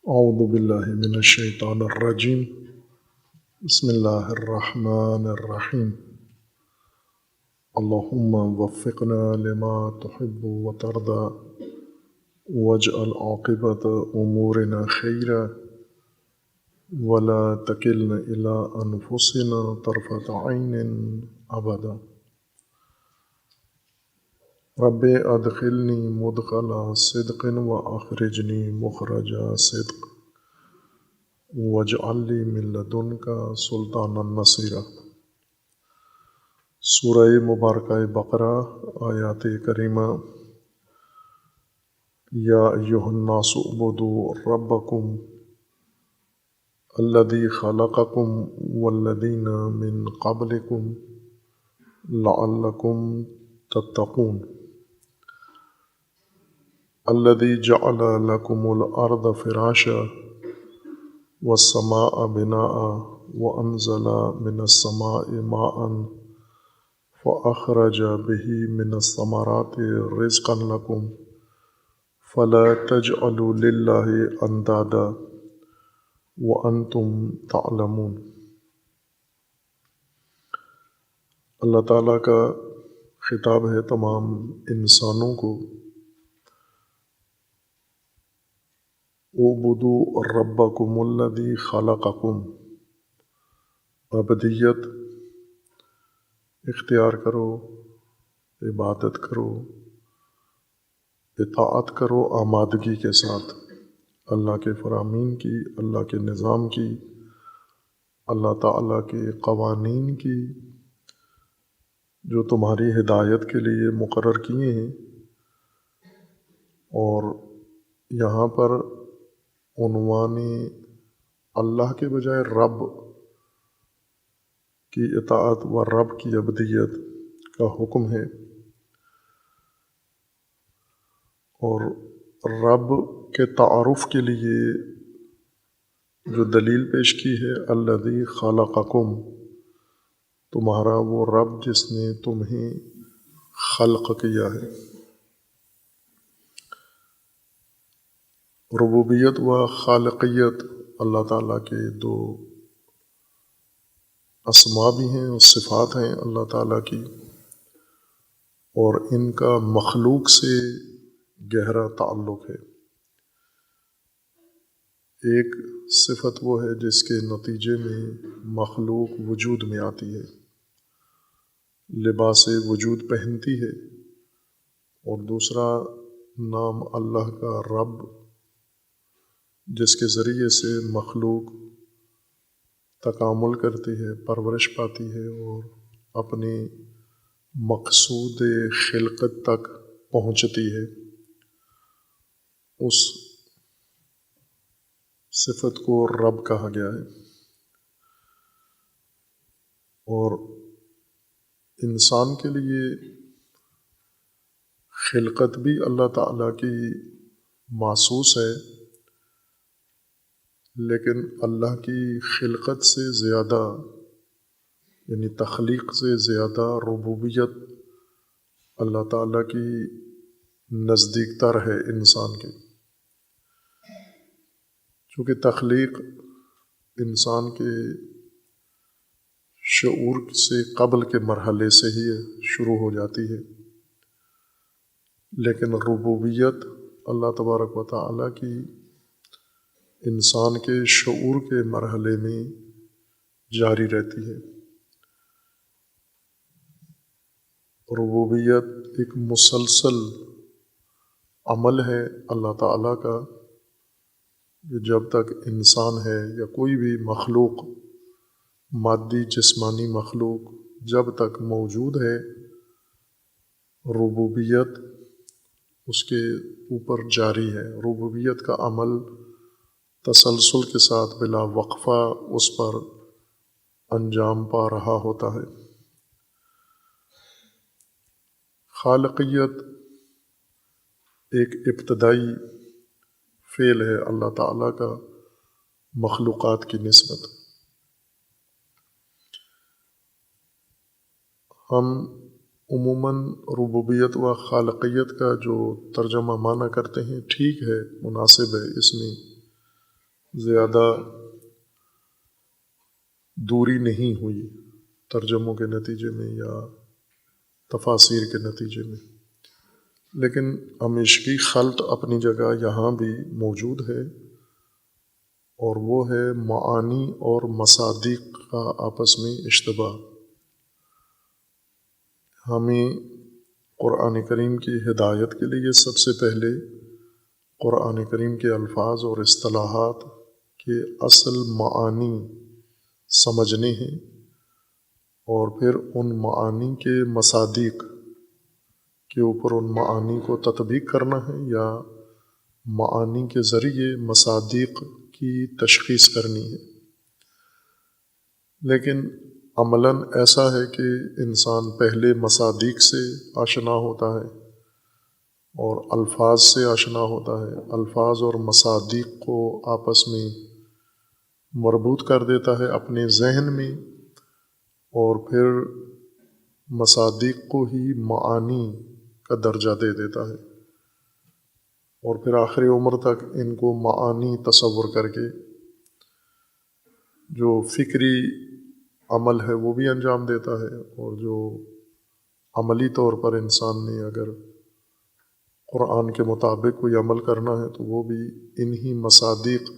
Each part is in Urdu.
اعوذ باللہ من الشیطان الرجیم بسم اللہ الرحمن الرحیم اللہم وفقنا لما تحب وترضى واجعل عاقبت امورنا خیرا ولا تکلنا الی انفسنا طرفۃ عین ابدا رب ادخلنی مدخل صدق واخرجنی مخرج صدق واجعل لی من لدنک سلطانا نصیرا۔ سورہ مبارکہ بقرہ آیات کریمہ۔ یا ایھا الناس اعبدوا ربکم الذی خلقکم والذین من قبلکم لعلکم تتقون الذی جعل لکم الارض فراشا والسماء بناء وانزل من السماء ماء فأخرج به من الثمرات رزقا لكم فلا تجعلوا لله اندادا وانتم تعلمون۔ اللہ تعالیٰ کا خطاب ہے تمام انسانوں کو، اعبدوا ربکم الذی خلقکم، عبدیت اختیار کرو، عبادت کرو، اطاعت کرو آمادگی کے ساتھ اللہ کے فرامین کی، اللہ کے نظام کی، اللہ تعالیٰ کے قوانین کی جو تمہاری ہدایت کے لیے مقرر کیے ہیں۔ اور یہاں پر عنوان اللہ کے بجائے رب کی اطاعت و رب کی عبودیت کا حکم ہے، اور رب کے تعارف کے لیے جو دلیل پیش کی ہے، الذی خلقکم، تمہارا وہ رب جس نے تمہیں خلق کیا ہے۔ ربوبیت و خالقیت اللہ تعالیٰ کے دو اسما بھی ہیں اور صفات ہیں اللہ تعالیٰ کی، اور ان کا مخلوق سے گہرا تعلق ہے۔ ایک صفت وہ ہے جس کے نتیجے میں مخلوق وجود میں آتی ہے، لباس وجود پہنتی ہے، اور دوسرا نام اللہ کا رب، جس کے ذریعے سے مخلوق تکامل کرتی ہے، پرورش پاتی ہے اور اپنی مقصود خلقت تک پہنچتی ہے۔ اس صفت کو رب کہا گیا ہے۔ اور انسان کے لیے خلقت بھی اللہ تعالیٰ کی محسوس ہے، لیکن اللہ کی خلقت سے زیادہ، یعنی تخلیق سے زیادہ، ربوبیت اللہ تعالیٰ کی نزدیک تر ہے انسان کے، چونکہ تخلیق انسان کے شعور سے قبل کے مرحلے سے ہی شروع ہو جاتی ہے، لیکن ربوبیت اللہ تبارک و تعالیٰ کی انسان کے شعور کے مرحلے میں جاری رہتی ہے۔ ربوبیت ایک مسلسل عمل ہے اللہ تعالیٰ کا، کہ جب تک انسان ہے یا کوئی بھی مخلوق، مادی جسمانی مخلوق جب تک موجود ہے، ربوبیت اس کے اوپر جاری ہے۔ ربوبیت کا عمل تسلسل کے ساتھ بلا وقفہ اس پر انجام پا رہا ہوتا ہے۔ خالقیت ایک ابتدائی فعل ہے اللہ تعالیٰ کا مخلوقات کی نسبت۔ ہم عموماً ربوبیت و خالقیت کا جو ترجمہ معنی کرتے ہیں ٹھیک ہے، مناسب ہے، اس میں زیادہ دوری نہیں ہوئی ترجموں کے نتیجے میں یا تفاسیر کے نتیجے میں، لیکن ہمیشگی خلط اپنی جگہ یہاں بھی موجود ہے، اور وہ ہے معانی اور مصادیق کا آپس میں اشتباہ۔ ہمیں قرآن کریم کی ہدایت کے لیے سب سے پہلے قرآن کریم کے الفاظ اور اصطلاحات کے اصل معانی سمجھنے ہیں، اور پھر ان معانی کے مصادیق کے اوپر ان معانی کو تطبیق کرنا ہے، یا معانی کے ذریعے مصادیق کی تشخیص کرنی ہے۔ لیکن عملاً ایسا ہے کہ انسان پہلے مصادیق سے آشنا ہوتا ہے اور الفاظ سے آشنا ہوتا ہے، الفاظ اور مصادیق کو آپس میں مربوط کر دیتا ہے اپنے ذہن میں، اور پھر مصادیق کو ہی معانی کا درجہ دے دیتا ہے، اور پھر آخری عمر تک ان کو معانی تصور کر کے جو فکری عمل ہے وہ بھی انجام دیتا ہے، اور جو عملی طور پر انسان نے اگر قرآن کے مطابق کوئی عمل کرنا ہے تو وہ بھی انہی مصادیق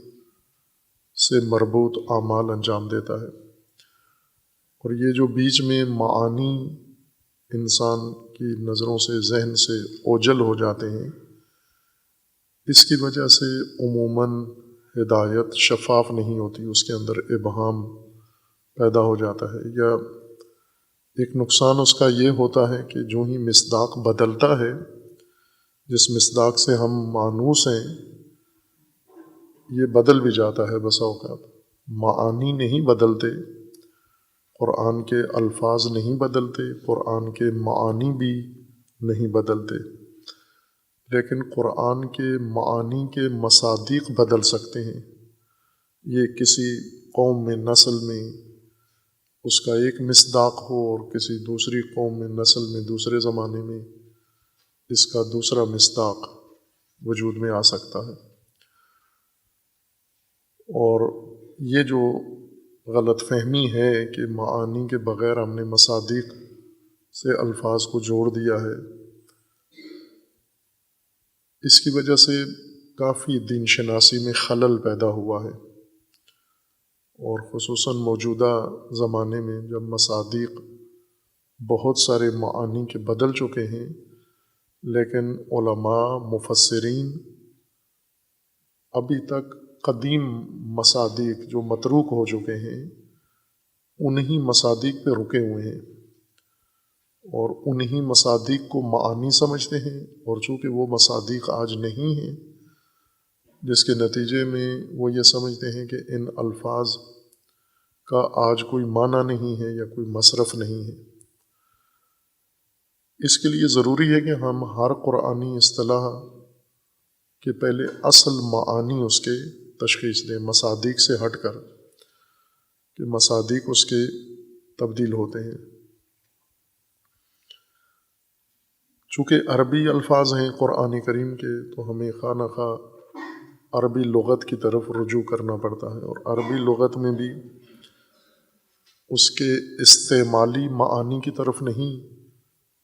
سے مربوط اعمال انجام دیتا ہے۔ اور یہ جو بیچ میں معانی انسان کی نظروں سے ذہن سے اوجھل ہو جاتے ہیں، اس کی وجہ سے عموماً ہدایت شفاف نہیں ہوتی، اس کے اندر ابہام پیدا ہو جاتا ہے، یا ایک نقصان اس کا یہ ہوتا ہے کہ جو ہی مصداق بدلتا ہے، جس مصداق سے ہم مانوس ہیں، یہ بدل بھی جاتا ہے بسا اوقات۔ معانی نہیں بدلتے، قرآن کے الفاظ نہیں بدلتے، قرآن کے معانی بھی نہیں بدلتے، لیکن قرآن کے معانی کے مصادیق بدل سکتے ہیں۔ یہ کسی قوم میں، نسل میں اس کا ایک مصداق ہو، اور کسی دوسری قوم میں، نسل میں، دوسرے زمانے میں اس کا دوسرا مصداق وجود میں آ سکتا ہے۔ اور یہ جو غلط فہمی ہے کہ معانی کے بغیر ہم نے مصادیق سے الفاظ کو جوڑ دیا ہے، اس کی وجہ سے کافی دین شناسی میں خلل پیدا ہوا ہے، اور خصوصاً موجودہ زمانے میں جب مصادیق بہت سارے معانی کے بدل چکے ہیں، لیکن علماء مفسرین ابھی تک قدیم مصادیق جو متروک ہو چکے ہیں انہی مصادیق پہ رکے ہوئے ہیں، اور انہی مصادیق کو معانی سمجھتے ہیں، اور چونکہ وہ مصادیق آج نہیں ہیں، جس کے نتیجے میں وہ یہ سمجھتے ہیں کہ ان الفاظ کا آج کوئی معنی نہیں ہے یا کوئی مصرف نہیں ہے۔ اس کے لیے ضروری ہے کہ ہم ہر قرآنی اصطلاح کے پہلے اصل معانی اس کے تشخیص دیں، مصادیق سے ہٹ کر، کہ مصادیق اس کے تبدیل ہوتے ہیں۔ چونکہ عربی الفاظ ہیں قرآن کریم کے، تو ہمیں خواہ نخواہ عربی لغت کی طرف رجوع کرنا پڑتا ہے، اور عربی لغت میں بھی اس کے استعمالی معانی کی طرف نہیں،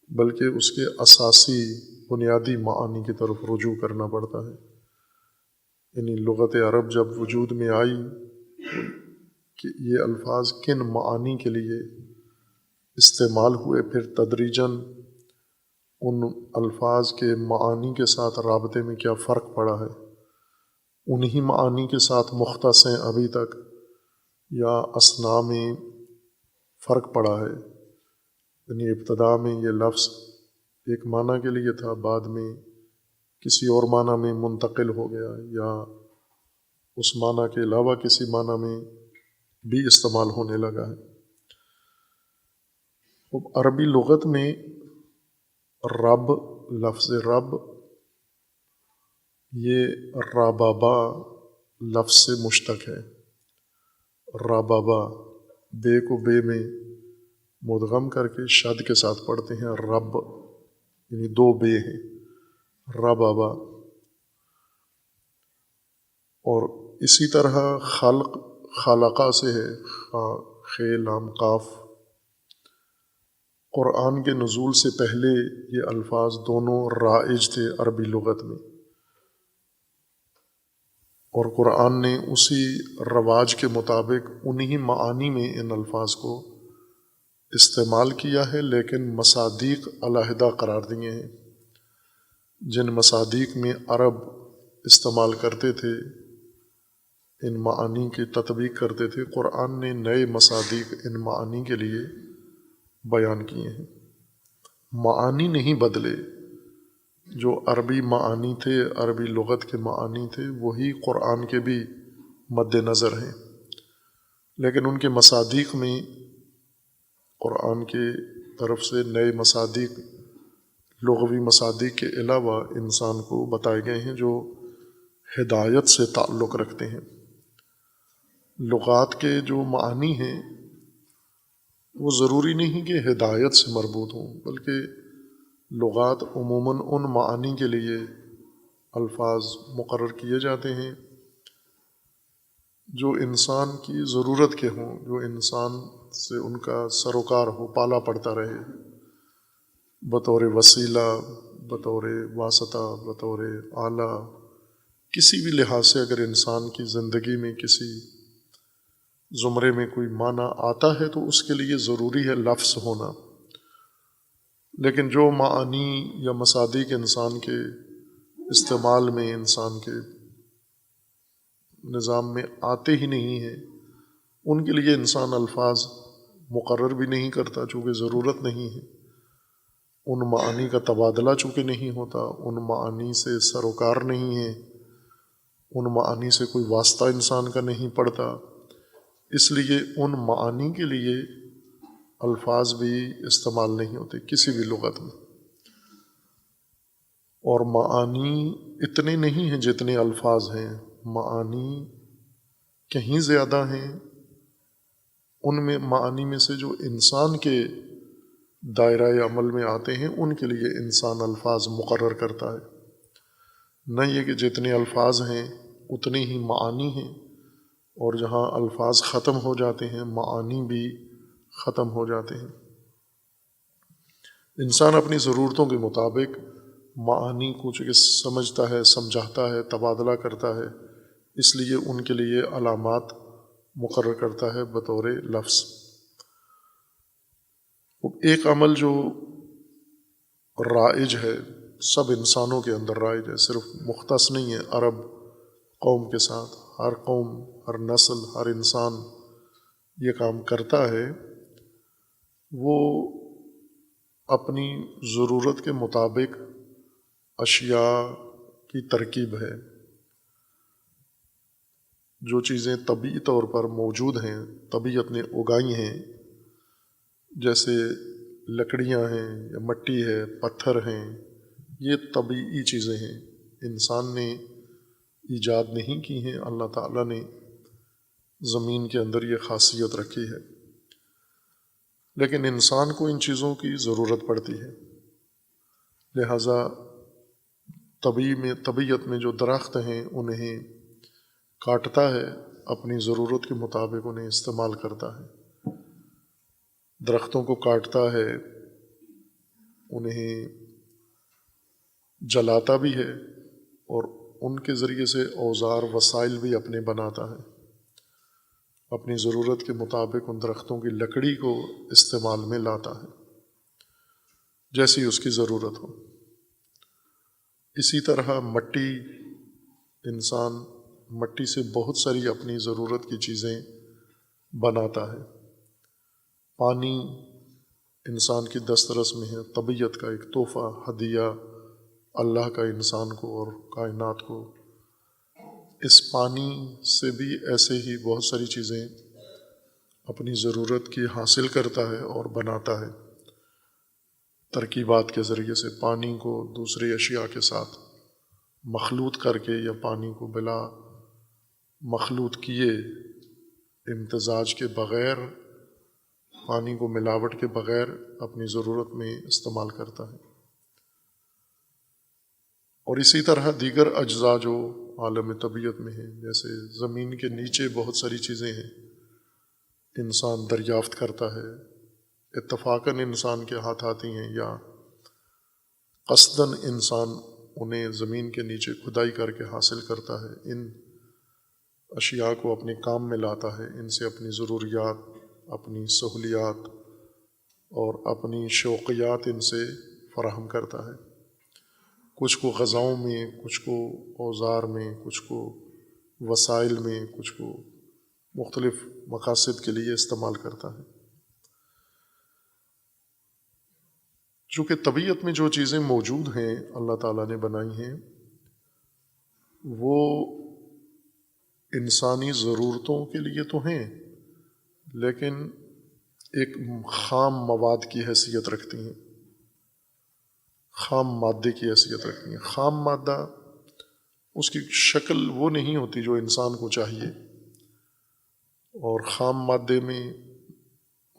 بلکہ اس کے اساسی بنیادی معانی کی طرف رجوع کرنا پڑتا ہے۔ یعنی لغت عرب جب وجود میں آئی کہ یہ الفاظ کن معانی کے لیے استعمال ہوئے، پھر تدریجاً ان الفاظ کے معانی کے ساتھ رابطے میں کیا فرق پڑا ہے، انہی معانی کے ساتھ مختص ہیں ابھی تک، یا اثناء میں فرق پڑا ہے۔ یعنی ابتداء میں یہ لفظ ایک معنی کے لیے تھا، بعد میں کسی اور معنی میں منتقل ہو گیا، یا اس معنی کے علاوہ کسی معنی میں بھی استعمال ہونے لگا ہے۔ اب عربی لغت میں رب، لفظ رب، یہ ربابا لفظ سے مشتق ہے۔ ربابا، بے کو بے میں مدغم کر کے شد کے ساتھ پڑھتے ہیں رب، یعنی دو بے ہیں، ربابا۔ اور اسی طرح خلق خالقہ سے ہے، خے لام قاف۔ قرآن کے نزول سے پہلے یہ الفاظ دونوں رائج تھے عربی لغت میں، اور قرآن نے اسی رواج کے مطابق انہی معانی میں ان الفاظ کو استعمال کیا ہے، لیکن مصادیق علیحدہ قرار دیے ہیں۔ جن مصادیق میں عرب استعمال کرتے تھے، ان معانی کی تطبیق کرتے تھے، قرآن نے نئے مصادیق ان معانی کے لیے بیان کیے ہیں۔ معانی نہیں بدلے، جو عربی معانی تھے، عربی لغت کے معانی تھے، وہی قرآن کے بھی مد نظر ہیں، لیکن ان کے مصادیق میں قرآن کے طرف سے نئے مصادیق، لغوی مصادیق کے علاوہ انسان کو بتائے گئے ہیں جو ہدایت سے تعلق رکھتے ہیں۔ لغات کے جو معانی ہیں وہ ضروری نہیں کہ ہدایت سے مربوط ہوں، بلکہ لغات عموماً ان معانی کے لیے الفاظ مقرر کیے جاتے ہیں جو انسان کی ضرورت کے ہوں، جو انسان سے ان کا سروکار ہو، پالا پڑتا رہے، بطور وسیلہ، بطور واسطہ، بطور آلہ، کسی بھی لحاظ سے اگر انسان کی زندگی میں کسی زمرے میں کوئی معنی آتا ہے تو اس کے لیے ضروری ہے لفظ ہونا۔ لیکن جو معانی یا مصادیق انسان کے استعمال میں، انسان کے نظام میں آتے ہی نہیں ہیں، ان کے لیے انسان الفاظ مقرر بھی نہیں کرتا، چونکہ ضرورت نہیں ہے۔ ان معانی کا تبادلہ چونکہ نہیں ہوتا، ان معانی سے سروکار نہیں ہے، ان معانی سے کوئی واسطہ انسان کا نہیں پڑتا، اس لیے ان معانی کے لیے الفاظ بھی استعمال نہیں ہوتے کسی بھی لغت میں۔ اور معانی اتنے نہیں ہیں جتنے الفاظ ہیں، معانی کہیں زیادہ ہیں۔ ان میں معانی میں سے جو انسان کے دائرہ عمل میں آتے ہیں ان کے لیے انسان الفاظ مقرر کرتا ہے، نہ یہ کہ جتنے الفاظ ہیں اتنے ہی معانی ہیں، اور جہاں الفاظ ختم ہو جاتے ہیں معانی بھی ختم ہو جاتے ہیں۔ انسان اپنی ضرورتوں کے مطابق معانی کو چونکہ سمجھتا ہے، سمجھاتا ہے، تبادلہ کرتا ہے، اس لیے ان کے لیے علامات مقرر کرتا ہے بطور لفظ۔ ایک عمل جو رائج ہے، سب انسانوں کے اندر رائج ہے، صرف مختص نہیں ہے عرب قوم کے ساتھ، ہر قوم، ہر نسل، ہر انسان یہ کام کرتا ہے، وہ اپنی ضرورت کے مطابق اشیاء کی ترکیب ہے۔ جو چیزیں طبعی طور پر موجود ہیں، طبیعت نے اگائی ہیں، جیسے لکڑیاں ہیں یا مٹی ہے، پتھر ہیں، یہ طبعی چیزیں ہیں، انسان نے ایجاد نہیں کی ہیں، اللہ تعالیٰ نے زمین کے اندر یہ خاصیت رکھی ہے، لیکن انسان کو ان چیزوں کی ضرورت پڑتی ہے، لہٰذا طبیعت میں جو درخت ہیں انہیں کاٹتا ہے، اپنی ضرورت کے مطابق انہیں استعمال کرتا ہے، درختوں کو کاٹتا ہے، انہیں جلاتا بھی ہے، اور ان کے ذریعے سے اوزار وسائل بھی اپنے بناتا ہے، اپنی ضرورت کے مطابق ان درختوں کی لکڑی کو استعمال میں لاتا ہے جیسی اس کی ضرورت ہو۔ اسی طرح مٹی، انسان مٹی سے بہت ساری اپنی ضرورت کی چیزیں بناتا ہے۔ پانی انسان کی دسترس میں ہے، طبیعت کا ایک تحفہ، ہدیہ اللہ کا انسان کو اور کائنات کو۔ اس پانی سے بھی ایسے ہی بہت ساری چیزیں اپنی ضرورت کی حاصل کرتا ہے اور بناتا ہے، ترکیبات کے ذریعے سے پانی کو دوسری اشیاء کے ساتھ مخلوط کر کے، یا پانی کو بلا مخلوط کیے، امتزاج کے بغیر، پانی کو ملاوٹ کے بغیر اپنی ضرورت میں استعمال کرتا ہے۔ اور اسی طرح دیگر اجزاء جو عالم طبیعت میں ہیں، جیسے زمین کے نیچے بہت ساری چیزیں ہیں انسان دریافت کرتا ہے، اتفاقاً انسان کے ہاتھ آتی ہیں یا قصداً انسان انہیں زمین کے نیچے کھدائی کر کے حاصل کرتا ہے، ان اشیاء کو اپنے کام میں لاتا ہے، ان سے اپنی ضروریات، اپنی سہولیات اور اپنی شوقیات ان سے فراہم کرتا ہے، کچھ کو غذاؤں میں، کچھ کو اوزار میں، کچھ کو وسائل میں، کچھ کو مختلف مقاصد کے لیے استعمال کرتا ہے۔ چونکہ طبیعت میں جو چیزیں موجود ہیں اللہ تعالیٰ نے بنائی ہیں وہ انسانی ضرورتوں کے لیے تو ہیں، لیکن ایک خام مواد کی حیثیت رکھتی ہیں، خام مادے کی حیثیت رکھتی ہیں۔ خام مادہ اس کی شکل وہ نہیں ہوتی جو انسان کو چاہیے، اور خام مادے میں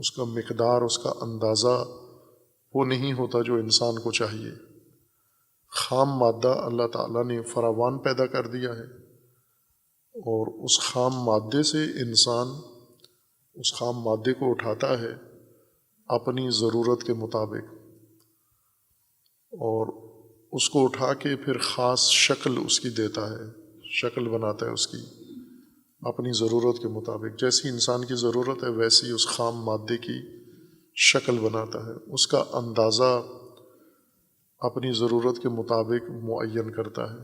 اس کا مقدار، اس کا اندازہ وہ نہیں ہوتا جو انسان کو چاہیے۔ خام مادہ اللہ تعالیٰ نے فراوان پیدا کر دیا ہے، اور اس خام مادے سے انسان اس خام مادے کو اٹھاتا ہے اپنی ضرورت کے مطابق، اور اس کو اٹھا کے پھر خاص شکل اس کی دیتا ہے، شکل بناتا ہے اس کی اپنی ضرورت کے مطابق، جیسی انسان کی ضرورت ہے ویسی اس خام مادے کی شکل بناتا ہے، اس کا اندازہ اپنی ضرورت کے مطابق معین کرتا ہے،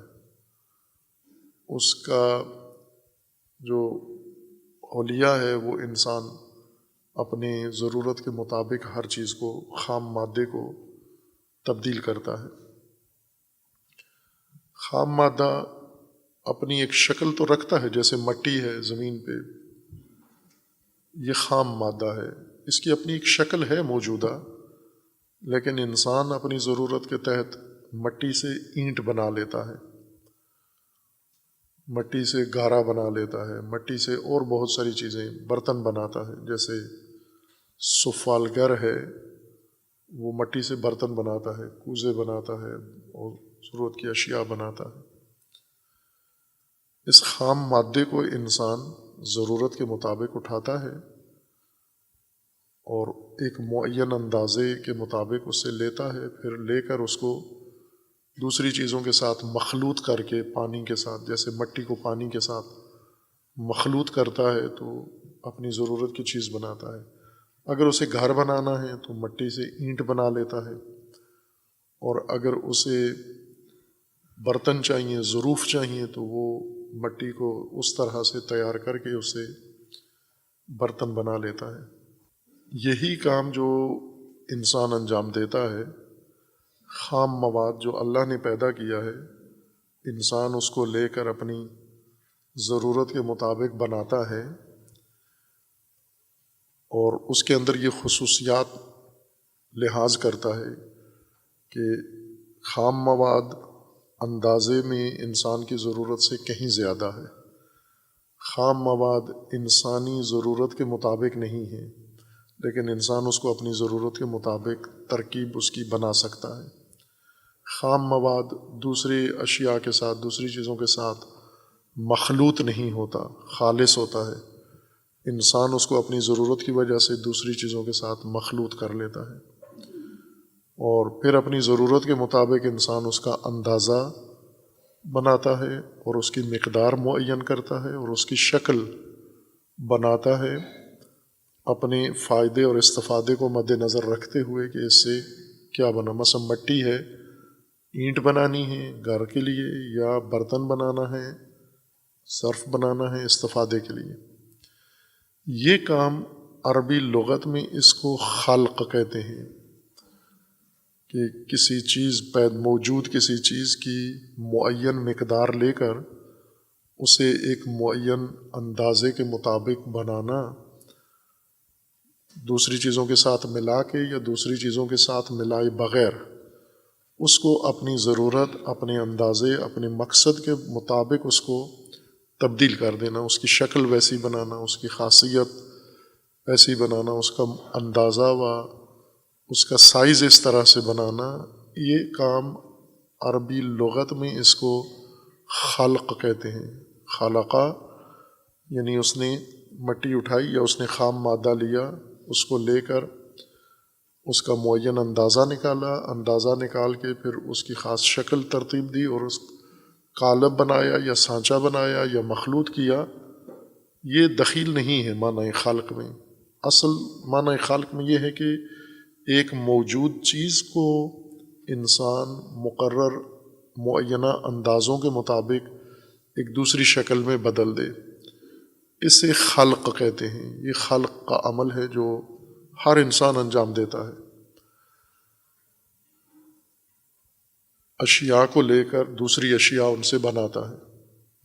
اس کا جو حلیہ ہے وہ انسان اپنے ضرورت کے مطابق ہر چیز کو، خام مادے کو تبدیل کرتا ہے۔ خام مادہ اپنی ایک شکل تو رکھتا ہے، جیسے مٹی ہے زمین پہ، یہ خام مادہ ہے، اس کی اپنی ایک شکل ہے موجودہ، لیکن انسان اپنی ضرورت کے تحت مٹی سے اینٹ بنا لیتا ہے، مٹی سے گارا بنا لیتا ہے، مٹی سے اور بہت ساری چیزیں، برتن بناتا ہے، جیسے سفالگر ہے وہ مٹی سے برتن بناتا ہے، کوزے بناتا ہے اور ضرورت کی اشیاء بناتا ہے۔ اس خام مادے کو انسان ضرورت کے مطابق اٹھاتا ہے اور ایک معین اندازے کے مطابق اسے لیتا ہے، پھر لے کر اس کو دوسری چیزوں کے ساتھ مخلوط کر کے، پانی کے ساتھ، جیسے مٹی کو پانی کے ساتھ مخلوط کرتا ہے تو اپنی ضرورت کی چیز بناتا ہے۔ اگر اسے گھر بنانا ہے تو مٹی سے اینٹ بنا لیتا ہے، اور اگر اسے برتن چاہیے، ظروف چاہیے، تو وہ مٹی کو اس طرح سے تیار کر کے اسے برتن بنا لیتا ہے۔ یہی کام جو انسان انجام دیتا ہے، خام مواد جو اللہ نے پیدا کیا ہے، انسان اس کو لے کر اپنی ضرورت کے مطابق بناتا ہے، اور اس کے اندر یہ خصوصیات لحاظ کرتا ہے کہ خام مواد اندازے میں انسان کی ضرورت سے کہیں زیادہ ہے، خام مواد انسانی ضرورت کے مطابق نہیں ہے، لیکن انسان اس کو اپنی ضرورت کے مطابق ترکیب اس کی بنا سکتا ہے۔ خام مواد دوسری اشیاء کے ساتھ، دوسری چیزوں کے ساتھ مخلوط نہیں ہوتا، خالص ہوتا ہے، انسان اس کو اپنی ضرورت کی وجہ سے دوسری چیزوں کے ساتھ مخلوط کر لیتا ہے، اور پھر اپنی ضرورت کے مطابق انسان اس کا اندازہ بناتا ہے اور اس کی مقدار معین کرتا ہے اور اس کی شکل بناتا ہے، اپنے فائدے اور استفادے کو مد نظر رکھتے ہوئے کہ اس سے کیا بنا۔ مثلا مٹی ہے، اینٹ بنانی ہے گھر کے لیے، یا برتن بنانا ہے، ظرف بنانا ہے استفادے کے لیے، یہ کام عربی لغت میں اس کو خلق کہتے ہیں، کہ کسی چیز موجود کسی چیز کی معین مقدار لے کر اسے ایک معین اندازے کے مطابق بنانا، دوسری چیزوں کے ساتھ ملا کے یا دوسری چیزوں کے ساتھ ملائے بغیر اس کو اپنی ضرورت، اپنے اندازے، اپنے مقصد کے مطابق اس کو تبدیل کر دینا، اس کی شکل ویسی بنانا، اس کی خاصیت ویسی بنانا، اس کا اندازہ و اس کا سائز اس طرح سے بنانا، یہ کام عربی لغت میں اس کو خلق کہتے ہیں۔ خلقہ یعنی اس نے مٹی اٹھائی یا اس نے خام مادہ لیا، اس کو لے کر اس کا معین اندازہ نکالا، اندازہ نکال کے پھر اس کی خاص شکل ترتیب دی اور اس قالب بنایا یا سانچہ بنایا یا مخلوط کیا، یہ دخیل نہیں ہے معنی خلق میں۔ اصل معنی خلق میں یہ ہے کہ ایک موجود چیز کو انسان مقرر معینہ اندازوں کے مطابق ایک دوسری شکل میں بدل دے، اسے خلق کہتے ہیں۔ یہ خلق کا عمل ہے جو ہر انسان انجام دیتا ہے۔ اشیاء کو لے کر دوسری اشیاء ان سے بناتا ہے،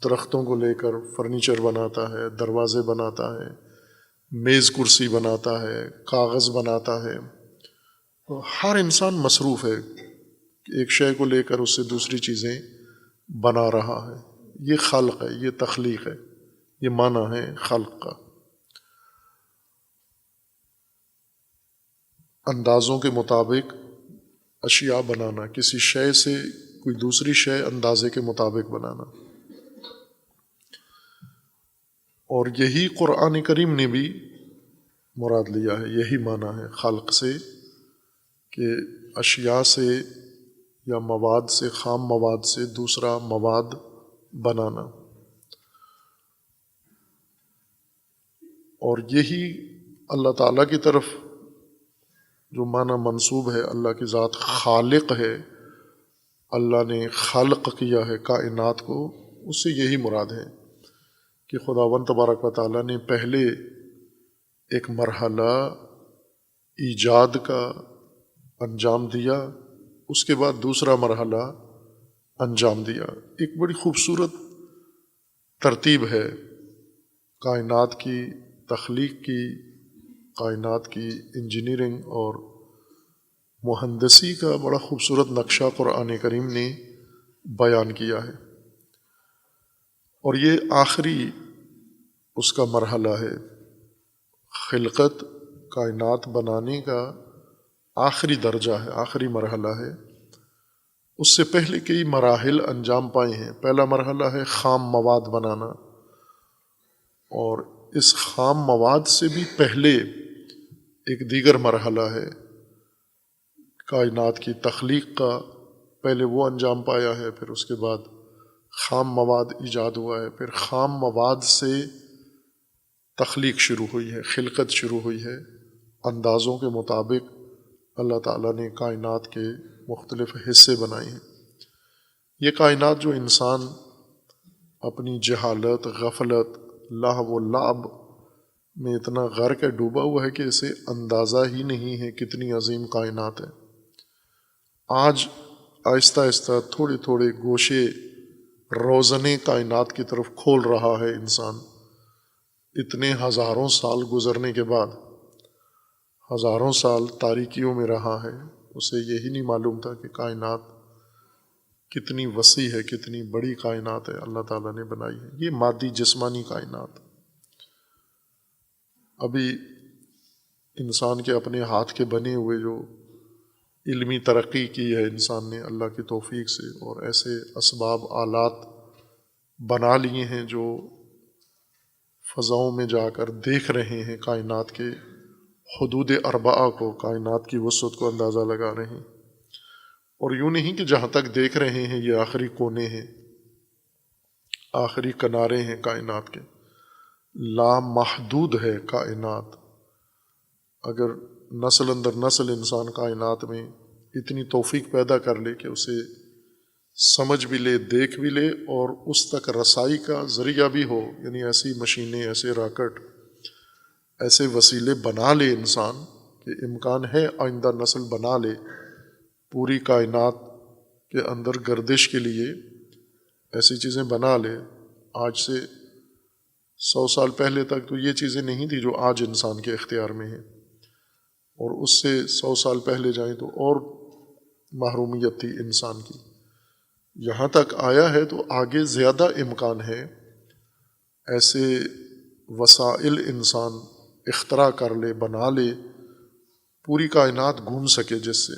درختوں کو لے کر فرنیچر بناتا ہے، دروازے بناتا ہے، میز کرسی بناتا ہے، کاغذ بناتا ہے۔ تو ہر انسان مصروف ہے کہ ایک شے کو لے کر اس سے دوسری چیزیں بنا رہا ہے۔ یہ خلق ہے، یہ تخلیق ہے، یہ معنی ہے خلق کا۔ اندازوں کے مطابق اشیاء بنانا، کسی شے سے کوئی دوسری شے اندازے کے مطابق بنانا۔ اور یہی قرآن کریم نے بھی مراد لیا ہے، یہی معنی ہے خلق سے، کہ اشیاء سے یا مواد سے، خام مواد سے دوسرا مواد بنانا۔ اور یہی اللہ تعالیٰ کی طرف جو معنی منسوب ہے، اللہ کی ذات خالق ہے، اللہ نے خلق کیا ہے کائنات کو، اس سے یہی مراد ہے کہ خداوند تبارک و تعالیٰ نے پہلے ایک مرحلہ ایجاد کا انجام دیا، اس کے بعد دوسرا مرحلہ انجام دیا۔ ایک بڑی خوبصورت ترتیب ہے کائنات کی تخلیق کی، کائنات کی انجینئرنگ اور مہندسی کا بڑا خوبصورت نقشہ قرآن کریم نے بیان کیا ہے۔ اور یہ آخری اس کا مرحلہ ہے، خلقت کائنات بنانے کا آخری درجہ ہے، آخری مرحلہ ہے۔ اس سے پہلے کئی مراحل انجام پائے ہیں۔ پہلا مرحلہ ہے خام مواد بنانا، اور اس خام مواد سے بھی پہلے ایک دیگر مرحلہ ہے کائنات کی تخلیق کا، پہلے وہ انجام پایا ہے، پھر اس کے بعد خام مواد ایجاد ہوا ہے، پھر خام مواد سے تخلیق شروع ہوئی ہے، خلقت شروع ہوئی ہے۔ اندازوں کے مطابق اللہ تعالیٰ نے کائنات کے مختلف حصے بنائے ہیں۔ یہ کائنات جو انسان اپنی جہالت، غفلت، لہو و لعب میں اتنا غرق ہے، ڈوبا ہوا ہے کہ اسے اندازہ ہی نہیں ہے کتنی عظیم کائنات ہے۔ آج آہستہ آہستہ تھوڑے تھوڑے گوشے روزنے کائنات کی طرف کھول رہا ہے انسان۔ اتنے ہزاروں سال گزرنے کے بعد، ہزاروں سال تاریکیوں میں رہا ہے، اسے یہی نہیں معلوم تھا کہ کائنات کتنی وسیع ہے، کتنی بڑی کائنات ہے اللہ تعالیٰ نے بنائی ہے۔ یہ مادی جسمانی کائنات، ابھی انسان کے اپنے ہاتھ کے بنے ہوئے جو علمی ترقی کی ہے انسان نے اللہ کی توفیق سے، اور ایسے اسباب آلات بنا لیے ہیں جو فضاؤں میں جا کر دیکھ رہے ہیں کائنات کے حدود اربعہ کو، کائنات کی وسعت کو اندازہ لگا رہے ہیں۔ اور یوں نہیں کہ جہاں تک دیکھ رہے ہیں یہ آخری کونے ہیں، آخری کنارے ہیں کائنات کے، لامحدود ہے کائنات۔ اگر نسل اندر نسل انسان کائنات میں اتنی توفیق پیدا کر لے کہ اسے سمجھ بھی لے، دیکھ بھی لے، اور اس تک رسائی کا ذریعہ بھی ہو، یعنی ایسی مشینیں، ایسے راکٹ، ایسے وسیلے بنا لے انسان کہ امکان ہے آئندہ نسل بنا لے پوری کائنات کے اندر گردش کے لیے، ایسی چیزیں بنا لے۔ آج سے 100 سال پہلے تک تو یہ چیزیں نہیں تھی جو آج انسان کے اختیار میں ہیں، اور اس سے 100 سال پہلے جائیں تو اور محرومیت تھی انسان کی۔ یہاں تک آیا ہے تو آگے زیادہ امکان ہے ایسے وسائل انسان اختراع کر لے، بنا لے، پوری کائنات گھوم سکے، جس سے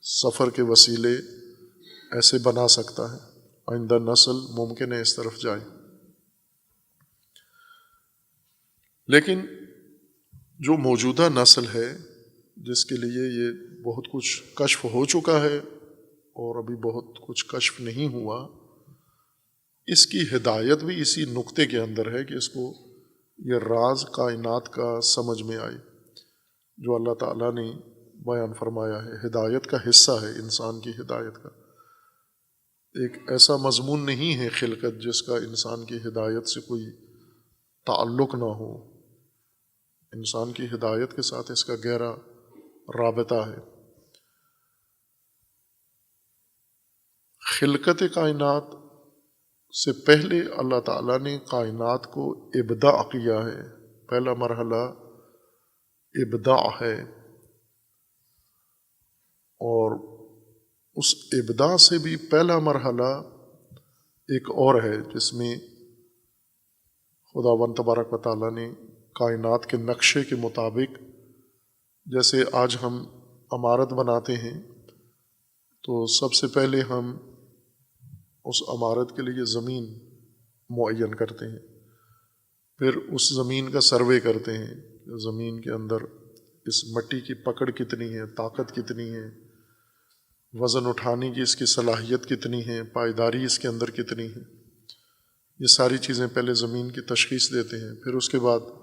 سفر کے وسیلے ایسے بنا سکتا ہے۔ آئندہ نسل ممکن ہے اس طرف جائے۔ لیکن جو موجودہ نسل ہے جس کے لیے یہ بہت کچھ کشف ہو چکا ہے اور ابھی بہت کچھ کشف نہیں ہوا، اس کی ہدایت بھی اسی نقطے کے اندر ہے کہ اس کو یہ راز کائنات کا سمجھ میں آئے جو اللہ تعالیٰ نے بیان فرمایا ہے۔ ہدایت کا حصہ ہے انسان کی ہدایت کا۔ ایک ایسا مضمون نہیں ہے خلقت جس کا انسان کی ہدایت سے کوئی تعلق نہ ہو، انسان کی ہدایت کے ساتھ اس کا گہرا رابطہ ہے۔ خلقت کائنات سے پہلے اللہ تعالیٰ نے کائنات کو ابداع کیا ہے، پہلا مرحلہ ابداع ہے، اور اس ابداع سے بھی پہلا مرحلہ ایک اور ہے جس میں خداوند تبارک و تعالیٰ نے کائنات کے نقشے کے مطابق، جیسے آج ہم عمارت بناتے ہیں تو سب سے پہلے ہم اس عمارت کے لیے زمین معین کرتے ہیں، پھر اس زمین کا سروے کرتے ہیں کہ زمین کے اندر اس مٹی کی پکڑ کتنی ہے، طاقت کتنی ہے، وزن اٹھانے کی اس کی صلاحیت کتنی ہے، پائیداری اس کے اندر کتنی ہے۔ یہ ساری چیزیں پہلے زمین کی تشخیص دیتے ہیں، پھر اس کے بعد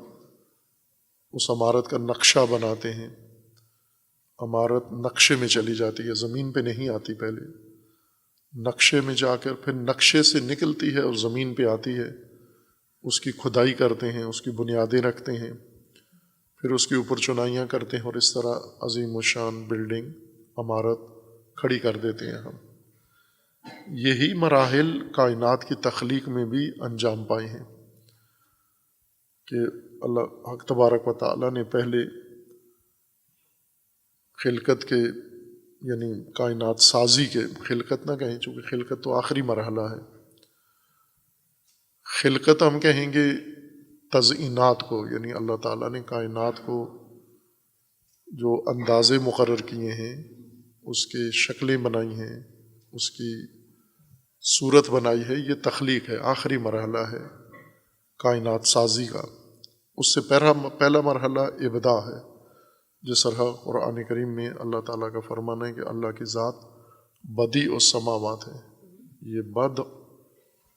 اس عمارت کا نقشہ بناتے ہیں۔ عمارت نقشے میں چلی جاتی ہے، زمین پہ نہیں آتی، پہلے نقشے میں جا کر پھر نقشے سے نکلتی ہے اور زمین پہ آتی ہے۔ اس کی کھدائی کرتے ہیں، اس کی بنیادیں رکھتے ہیں، پھر اس کے اوپر چنائیاں کرتے ہیں، اور اس طرح عظیم الشان بلڈنگ عمارت کھڑی کر دیتے ہیں ہم۔ یہی مراحل کائنات کی تخلیق میں بھی انجام پائے ہیں کہ اللہ حق تبارک و تعالیٰ نے پہلے خلقت کے یعنی کائنات سازی کے، خلقت نہ کہیں چونکہ خلقت تو آخری مرحلہ ہے، خلقت ہم کہیں گے تزئینات کو، یعنی اللہ تعالیٰ نے کائنات کو جو اندازے مقرر کیے ہیں، اس کے شکلیں بنائی ہیں، اس کی صورت بنائی ہے، یہ تخلیق ہے، آخری مرحلہ ہے کائنات سازی کا۔ اس سے پہلا مرحلہ ابداع ہے، جس طرح قرآن کریم میں اللہ تعالیٰ کا فرمان ہے کہ اللہ کی ذات بدیع السماوات ہے، یہ بد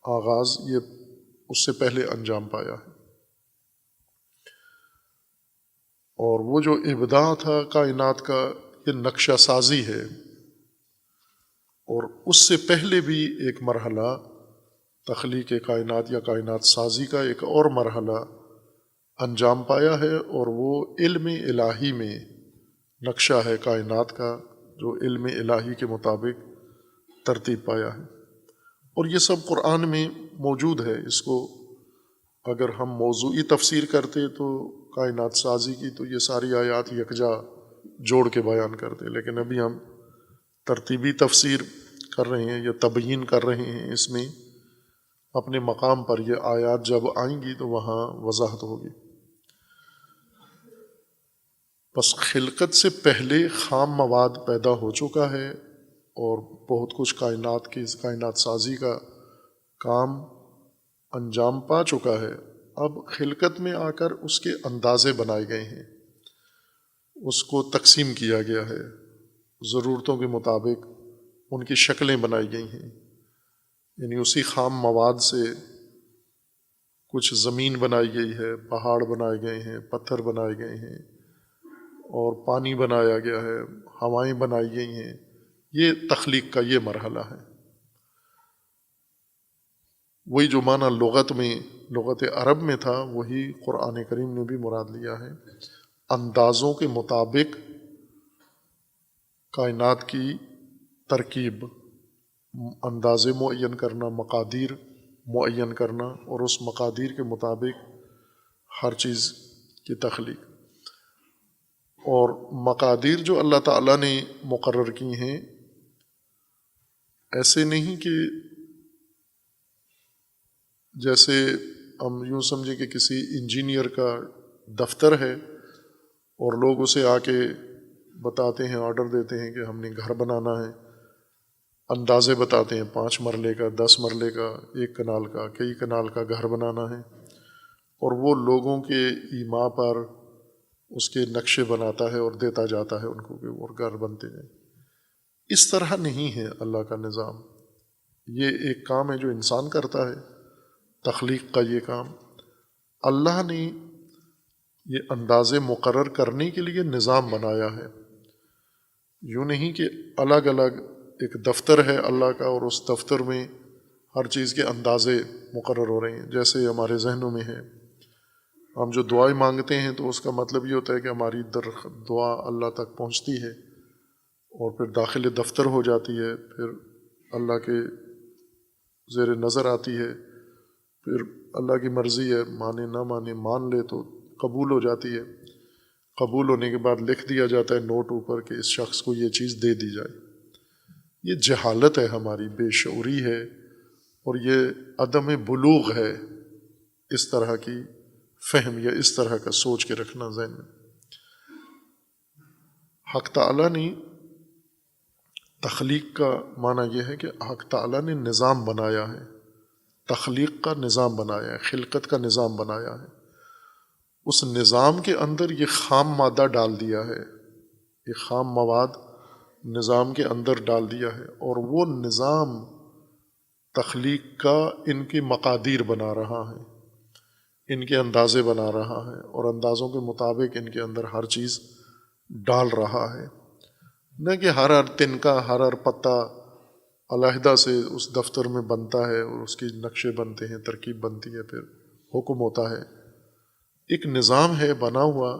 آغاز یہ اس سے پہلے انجام پایا ہے۔ اور وہ جو ابداع تھا کائنات کا، یہ نقشہ سازی ہے، اور اس سے پہلے بھی ایک مرحلہ تخلیق کائنات یا کائنات سازی کا ایک اور مرحلہ انجام پایا ہے، اور وہ علم الہی میں نقشہ ہے کائنات کا جو علم الہی کے مطابق ترتیب پایا ہے۔ اور یہ سب قرآن میں موجود ہے۔ اس کو اگر ہم موضوعی تفسیر کرتے تو کائنات سازی کی تو یہ ساری آیات یکجا جوڑ کے بیان کرتے، لیکن ابھی ہم ترتیبی تفسیر کر رہے ہیں یا تبیین کر رہے ہیں، اس میں اپنے مقام پر یہ آیات جب آئیں گی تو وہاں وضاحت ہوگی۔ بس خلقت سے پہلے خام مواد پیدا ہو چکا ہے اور بہت کچھ کائنات سازی کا کام انجام پا چکا ہے۔ اب خلقت میں آ کر اس کے اندازے بنائے گئے ہیں، اس کو تقسیم کیا گیا ہے، ضرورتوں کے مطابق ان کی شکلیں بنائی گئی ہیں، یعنی اسی خام مواد سے کچھ زمین بنائی گئی ہے، پہاڑ بنائے گئے ہیں، پتھر بنائے گئے ہیں، اور پانی بنایا گیا ہے، ہوائیں بنائی گئی ہیں۔ یہ تخلیق کا یہ مرحلہ ہے۔ وہی جو معنی لغت عرب میں تھا وہی قرآن کریم نے بھی مراد لیا ہے۔ اندازوں کے مطابق کائنات کی ترکیب، اندازے معین کرنا، مقادیر معین کرنا، اور اس مقادیر کے مطابق ہر چیز کی تخلیق۔ اور مقادیر جو اللہ تعالیٰ نے مقرر کی ہیں، ایسے نہیں کہ جیسے ہم یوں سمجھیں کہ کسی انجینئر کا دفتر ہے اور لوگ اسے آ کے بتاتے ہیں، آرڈر دیتے ہیں کہ ہم نے گھر بنانا ہے، اندازے بتاتے ہیں 5 مرلے کا، 10 مرلے کا، 1 کنال کا، کئی کنال کا گھر بنانا ہے، اور وہ لوگوں کے ایما پر اس کے نقشے بناتا ہے اور دیتا جاتا ہے ان کو کہ وہ گھر بنتے ہیں۔ اس طرح نہیں ہے اللہ کا نظام۔ یہ ایک کام ہے جو انسان کرتا ہے، تخلیق کا یہ کام۔ اللہ نے یہ اندازے مقرر کرنے کے لیے نظام بنایا ہے، یوں نہیں کہ الگ الگ ایک دفتر ہے اللہ کا اور اس دفتر میں ہر چیز کے اندازے مقرر ہو رہے ہیں۔ جیسے ہمارے ذہنوں میں ہے، ہم جو دعائیں مانگتے ہیں تو اس کا مطلب یہ ہوتا ہے کہ ہماری دعا اللہ تک پہنچتی ہے اور پھر داخل دفتر ہو جاتی ہے، پھر اللہ کے زیر نظر آتی ہے، پھر اللہ کی مرضی ہے، مانے نہ مانے، مان لے تو قبول ہو جاتی ہے۔ قبول ہونے کے بعد لکھ دیا جاتا ہے نوٹ اوپر کہ اس شخص کو یہ چیز دے دی جائے۔ یہ جہالت ہے ہماری، بے شعوری ہے، اور یہ عدم بلوغ ہے اس طرح کی فہم یا اس طرح کا سوچ کے رکھنا ذہن میں۔ حق تعالیٰ نے تخلیق کا معنی یہ ہے کہ حق تعالیٰ نے نظام بنایا ہے، تخلیق کا نظام بنایا ہے، خلقت کا نظام بنایا ہے۔ اس نظام کے اندر یہ خام مادہ ڈال دیا ہے، یہ خام مواد نظام کے اندر ڈال دیا ہے، اور وہ نظام تخلیق کا ان کی مقادیر بنا رہا ہے، ان کے اندازے بنا رہا ہے، اور اندازوں کے مطابق ان کے اندر ہر چیز ڈال رہا ہے۔ نہ کہ ہر تنکا، ہر پتا علیحدہ سے اس دفتر میں بنتا ہے اور اس کے نقشے بنتے ہیں، ترکیب بنتی ہے، پھر حکم ہوتا ہے۔ ایک نظام ہے بنا ہوا،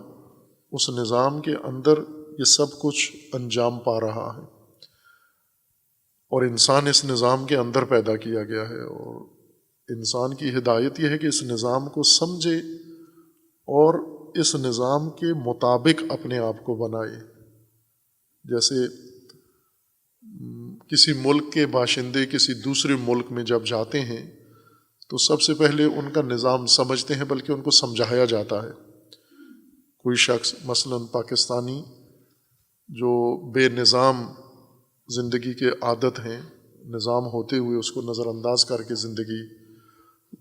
اس نظام کے اندر یہ سب کچھ انجام پا رہا ہے، اور انسان اس نظام کے اندر پیدا کیا گیا ہے، اور انسان کی ہدایت یہ ہے کہ اس نظام کو سمجھے اور اس نظام کے مطابق اپنے آپ کو بنائے۔ جیسے کسی ملک کے باشندے کسی دوسرے ملک میں جب جاتے ہیں تو سب سے پہلے ان کا نظام سمجھتے ہیں، بلکہ ان کو سمجھایا جاتا ہے۔ کوئی شخص مثلاً پاکستانی جو بے نظام زندگی کے عادت ہیں، نظام ہوتے ہوئے اس کو نظر انداز کر کے زندگی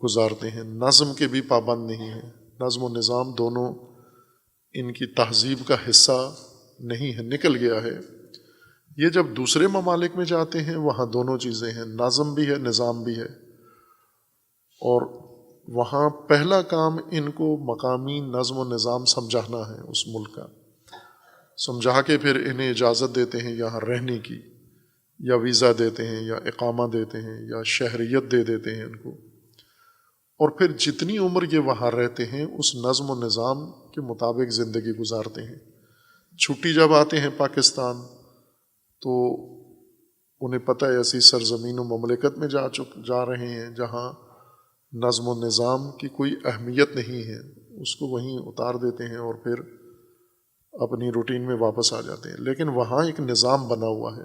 گزارتے ہیں، نظم کے بھی پابند نہیں ہیں۔ نظم و نظام دونوں ان کی تہذیب کا حصہ نہیں ہے، نکل گیا ہے۔ یہ جب دوسرے ممالک میں جاتے ہیں وہاں دونوں چیزیں ہیں، نظم بھی ہے، نظام بھی ہے، اور وہاں پہلا کام ان کو مقامی نظم و نظام سمجھانا ہے اس ملک کا، سمجھا کے پھر انہیں اجازت دیتے ہیں یہاں رہنے کی، یا ویزا دیتے ہیں، یا اقامہ دیتے ہیں، یا شہریت دے دیتے ہیں ان کو، اور پھر جتنی عمر یہ وہاں رہتے ہیں اس نظم و نظام کے مطابق زندگی گزارتے ہیں۔ چھٹی جب آتے ہیں پاکستان تو انہیں پتہ ہے ایسی سرزمین و مملکت میں جا رہے ہیں جہاں نظم و نظام کی کوئی اہمیت نہیں ہے، اس کو وہیں اتار دیتے ہیں اور پھر اپنی روٹین میں واپس آ جاتے ہیں۔ لیکن وہاں ایک نظام بنا ہوا ہے،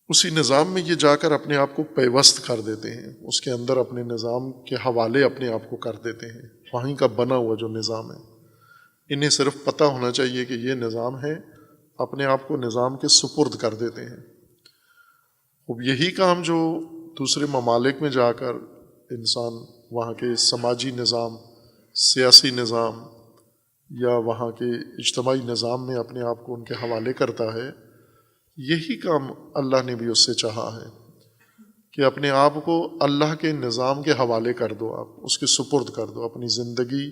اسی نظام میں یہ جا کر اپنے آپ کو پیوست کر دیتے ہیں، اس کے اندر اپنے نظام کے حوالے اپنے آپ کو کر دیتے ہیں، وہیں کا بنا ہوا جو نظام ہے۔ انہیں صرف پتہ ہونا چاہیے کہ یہ نظام ہے، اپنے آپ کو نظام کے سپرد کر دیتے ہیں۔ اب یہی کام جو دوسرے ممالک میں جا کر انسان وہاں کے سماجی نظام، سیاسی نظام یا وہاں کے اجتماعی نظام میں اپنے آپ کو ان کے حوالے کرتا ہے، یہی کام اللہ نے بھی اس سے چاہا ہے کہ اپنے آپ کو اللہ کے نظام کے حوالے کر دو، آپ اس کے سپرد کر دو، اپنی زندگی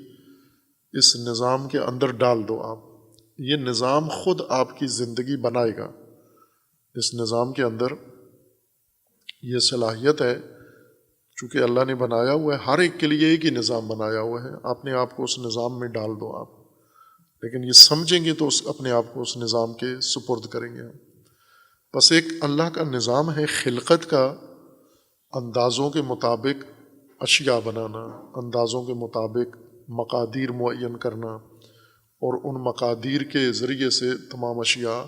اس نظام کے اندر ڈال دو۔ آپ یہ نظام خود آپ کی زندگی بنائے گا۔ اس نظام کے اندر یہ صلاحیت ہے، چونکہ اللہ نے بنایا ہوا ہے، ہر ایک کے لیے ایک ہی نظام بنایا ہوا ہے، اپنے آپ کو اس نظام میں ڈال دو آپ، لیکن یہ سمجھیں گے تو اپنے آپ کو اس نظام کے سپرد کریں گے۔ بس ایک اللہ کا نظام ہے خلقت کا، اندازوں کے مطابق اشیاء بنانا، اندازوں کے مطابق مقادیر معین کرنا، اور ان مقادیر کے ذریعے سے تمام اشیاء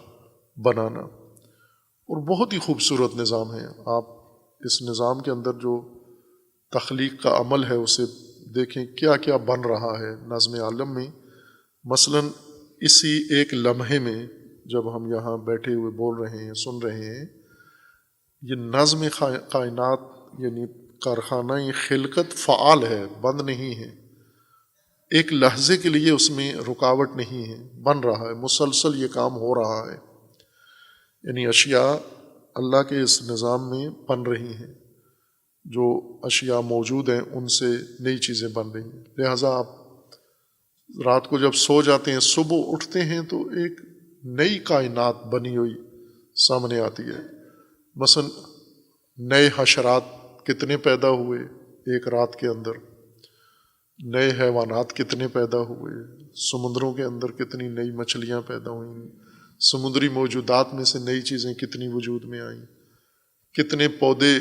بنانا، اور بہت ہی خوبصورت نظام ہے۔ آپ اس نظام کے اندر جو تخلیق کا عمل ہے اسے دیکھیں، کیا کیا بن رہا ہے نظم عالم میں۔ مثلاً اسی ایک لمحے میں جب ہم یہاں بیٹھے ہوئے بول رہے ہیں، سن رہے ہیں، یہ نظم کائنات یعنی کارخانہ خلقت فعال ہے، بند نہیں ہے، ایک لحظے کے لیے اس میں رکاوٹ نہیں ہے، بن رہا ہے، مسلسل یہ کام ہو رہا ہے، یعنی اشیاء اللہ کے اس نظام میں بن رہی ہیں، جو اشیاء موجود ہیں ان سے نئی چیزیں بن رہی ہیں۔ لہٰذا آپ رات کو جب سو جاتے ہیں، صبح اٹھتے ہیں تو ایک نئی کائنات بنی ہوئی سامنے آتی ہے۔ مثلا نئے حشرات کتنے پیدا ہوئے ایک رات کے اندر، نئے حیوانات کتنے پیدا ہوئے، سمندروں کے اندر کتنی نئی مچھلیاں پیدا ہوئیں، سمندری موجودات میں سے نئی چیزیں کتنی وجود میں آئیں، کتنے پودے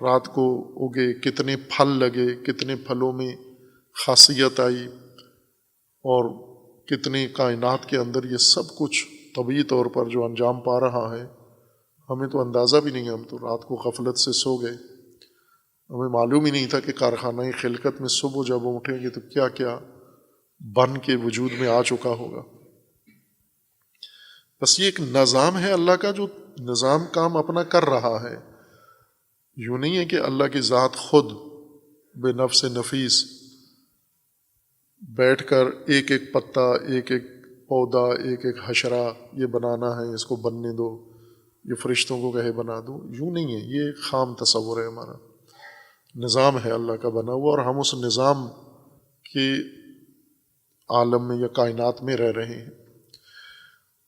رات کو اگے، کتنے پھل لگے، کتنے پھلوں میں خاصیت آئی، اور کتنی کائنات کے اندر یہ سب کچھ طبعی طور پر جو انجام پا رہا ہے، ہمیں تو اندازہ بھی نہیں ہے، ہم تو رات کو غفلت سے سو گئے، ہمیں معلوم ہی نہیں تھا کہ کارخانہ خلقت میں صبح جب ہم اٹھیں گے تو کیا کیا بن کے وجود میں آ چکا ہوگا۔ بس یہ ایک نظام ہے اللہ کا، جو نظام کام اپنا کر رہا ہے۔ یوں نہیں ہے کہ اللہ کی ذات خود بے نفس نفیس بیٹھ کر ایک ایک پتا، ایک ایک پودا، ایک ایک حشرہ یہ بنانا ہے، اس کو بننے دو، یہ فرشتوں کو کہے بنا دو، یوں نہیں ہے، یہ خام تصور ہے ہمارا۔ نظام ہے اللہ کا بنا ہوا، اور ہم اس نظام کے عالم میں یا کائنات میں رہ رہے ہیں۔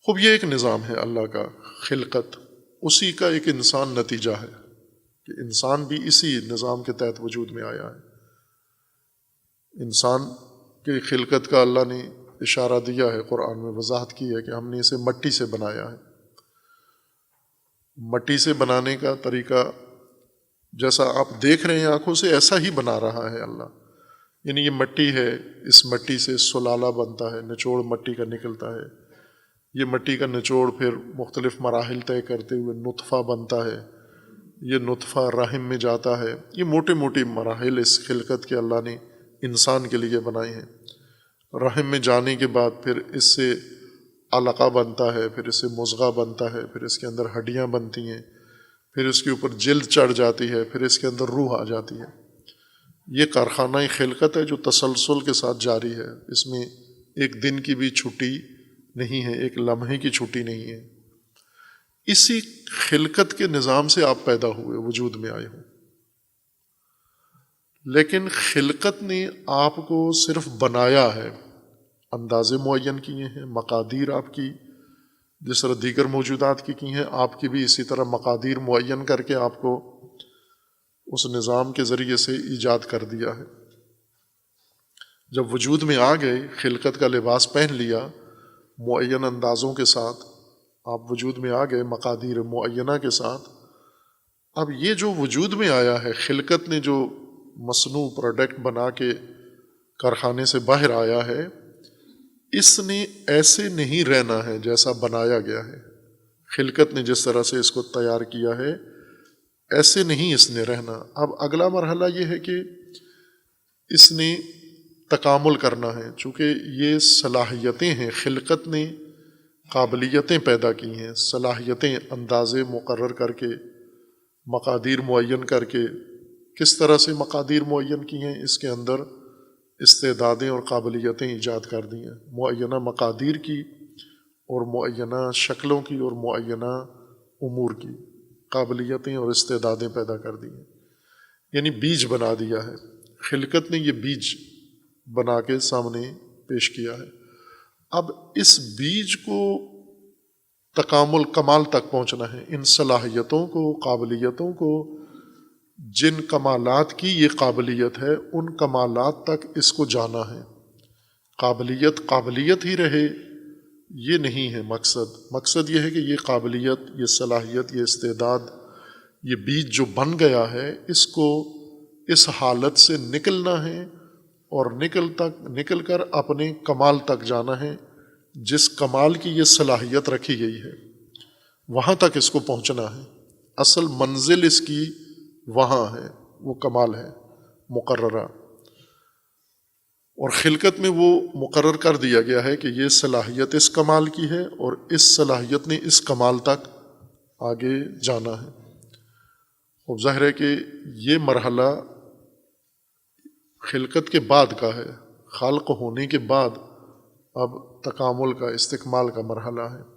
خوب یہ ایک نظام ہے اللہ کا خلقت، اسی کا ایک انسان نتیجہ ہے کہ انسان بھی اسی نظام کے تحت وجود میں آیا ہے۔ انسان کی خلقت کا اللہ نے اشارہ دیا ہے، قرآن میں وضاحت کی ہے کہ ہم نے اسے مٹی سے بنایا ہے۔ مٹی سے بنانے کا طریقہ جیسا آپ دیکھ رہے ہیں آنکھوں سے، ایسا ہی بنا رہا ہے اللہ۔ یعنی یہ مٹی ہے، اس مٹی سے سلالہ بنتا ہے، نچوڑ مٹی کا نکلتا ہے، یہ مٹی کا نچوڑ پھر مختلف مراحل طے کرتے ہوئے نطفہ بنتا ہے، یہ نطفہ رحم میں جاتا ہے۔ یہ موٹے موٹے مراحل اس خلقت کے اللہ نے انسان کے لیے بنائے ہیں۔ رحم میں جانے کے بعد پھر اس سے علقہ بنتا ہے، پھر اس سے مضغہ بنتا ہے، پھر اس کے اندر ہڈیاں بنتی ہیں، پھر اس کے اوپر جلد چڑھ جاتی ہے، پھر اس کے اندر روح آ جاتی ہے۔ یہ کارخانہ خلقت ہے جو تسلسل کے ساتھ جاری ہے، اس میں ایک دن کی بھی چھٹی نہیں ہے، ایک لمحے کی چھٹی نہیں ہے۔ اسی خلقت کے نظام سے آپ پیدا ہوئے، وجود میں آئے ہوں، لیکن خلقت نے آپ کو صرف بنایا ہے، اندازے معین کیے ہیں، مقادیر آپ کی جس طرح دیگر موجودات کی ہیں، آپ کی بھی اسی طرح مقادیر معین کر کے آپ کو اس نظام کے ذریعے سے ایجاد کر دیا ہے۔ جب وجود میں آ گئے، خلقت کا لباس پہن لیا، معین اندازوں کے ساتھ آپ وجود میں آ گئے، مقادیر معینہ کے ساتھ، اب یہ جو وجود میں آیا ہے، خلقت نے جو مصنوع پروڈکٹ بنا کے کارخانے سے باہر آیا ہے، اس نے ایسے نہیں رہنا ہے جیسا بنایا گیا ہے۔ خلقت نے جس طرح سے اس کو تیار کیا ہے، ایسے نہیں اس نے رہنا۔ اب اگلا مرحلہ یہ ہے کہ اس نے تکامل کرنا ہے، چونکہ یہ صلاحیتیں ہیں، خلقت نے قابلیتیں پیدا کی ہیں، صلاحیتیں، اندازے مقرر کر کے، مقادیر معین کر کے۔ کس طرح سے مقادیر معین کی ہیں؟ اس کے اندر استعدادیں اور قابلیتیں ایجاد کر دی ہیں، معینہ مقادیر کی اور معینہ شکلوں کی اور معینہ امور کی قابلیتیں اور استعدادیں پیدا کر دی ہیں، یعنی بیج بنا دیا ہے۔ خلقت نے یہ بیج بنا کے سامنے پیش کیا ہے۔ اب اس بیج کو تکامل، کمال تک پہنچنا ہے، ان صلاحیتوں کو، قابلیتوں کو، جن کمالات کی یہ قابلیت ہے، ان کمالات تک اس کو جانا ہے۔ قابلیت قابلیت ہی رہے یہ نہیں ہے مقصد، مقصد یہ ہے کہ یہ قابلیت، یہ صلاحیت، یہ استعداد، یہ بیج جو بن گیا ہے، اس کو اس حالت سے نکلنا ہے اور نکل کر اپنے کمال تک جانا ہے۔ جس کمال کی یہ صلاحیت رکھی گئی ہے وہاں تک اس کو پہنچنا ہے۔ اصل منزل اس کی وہاں ہے، وہ کمال ہے مقررہ، اور خلقت میں وہ مقرر کر دیا گیا ہے کہ یہ صلاحیت اس کمال کی ہے اور اس صلاحیت نے اس کمال تک آگے جانا ہے۔ اب ظاہر ہے کہ یہ مرحلہ خلقت کے بعد کا ہے، خلق ہونے کے بعد اب تکامل کا، استکمال کا مرحلہ ہے۔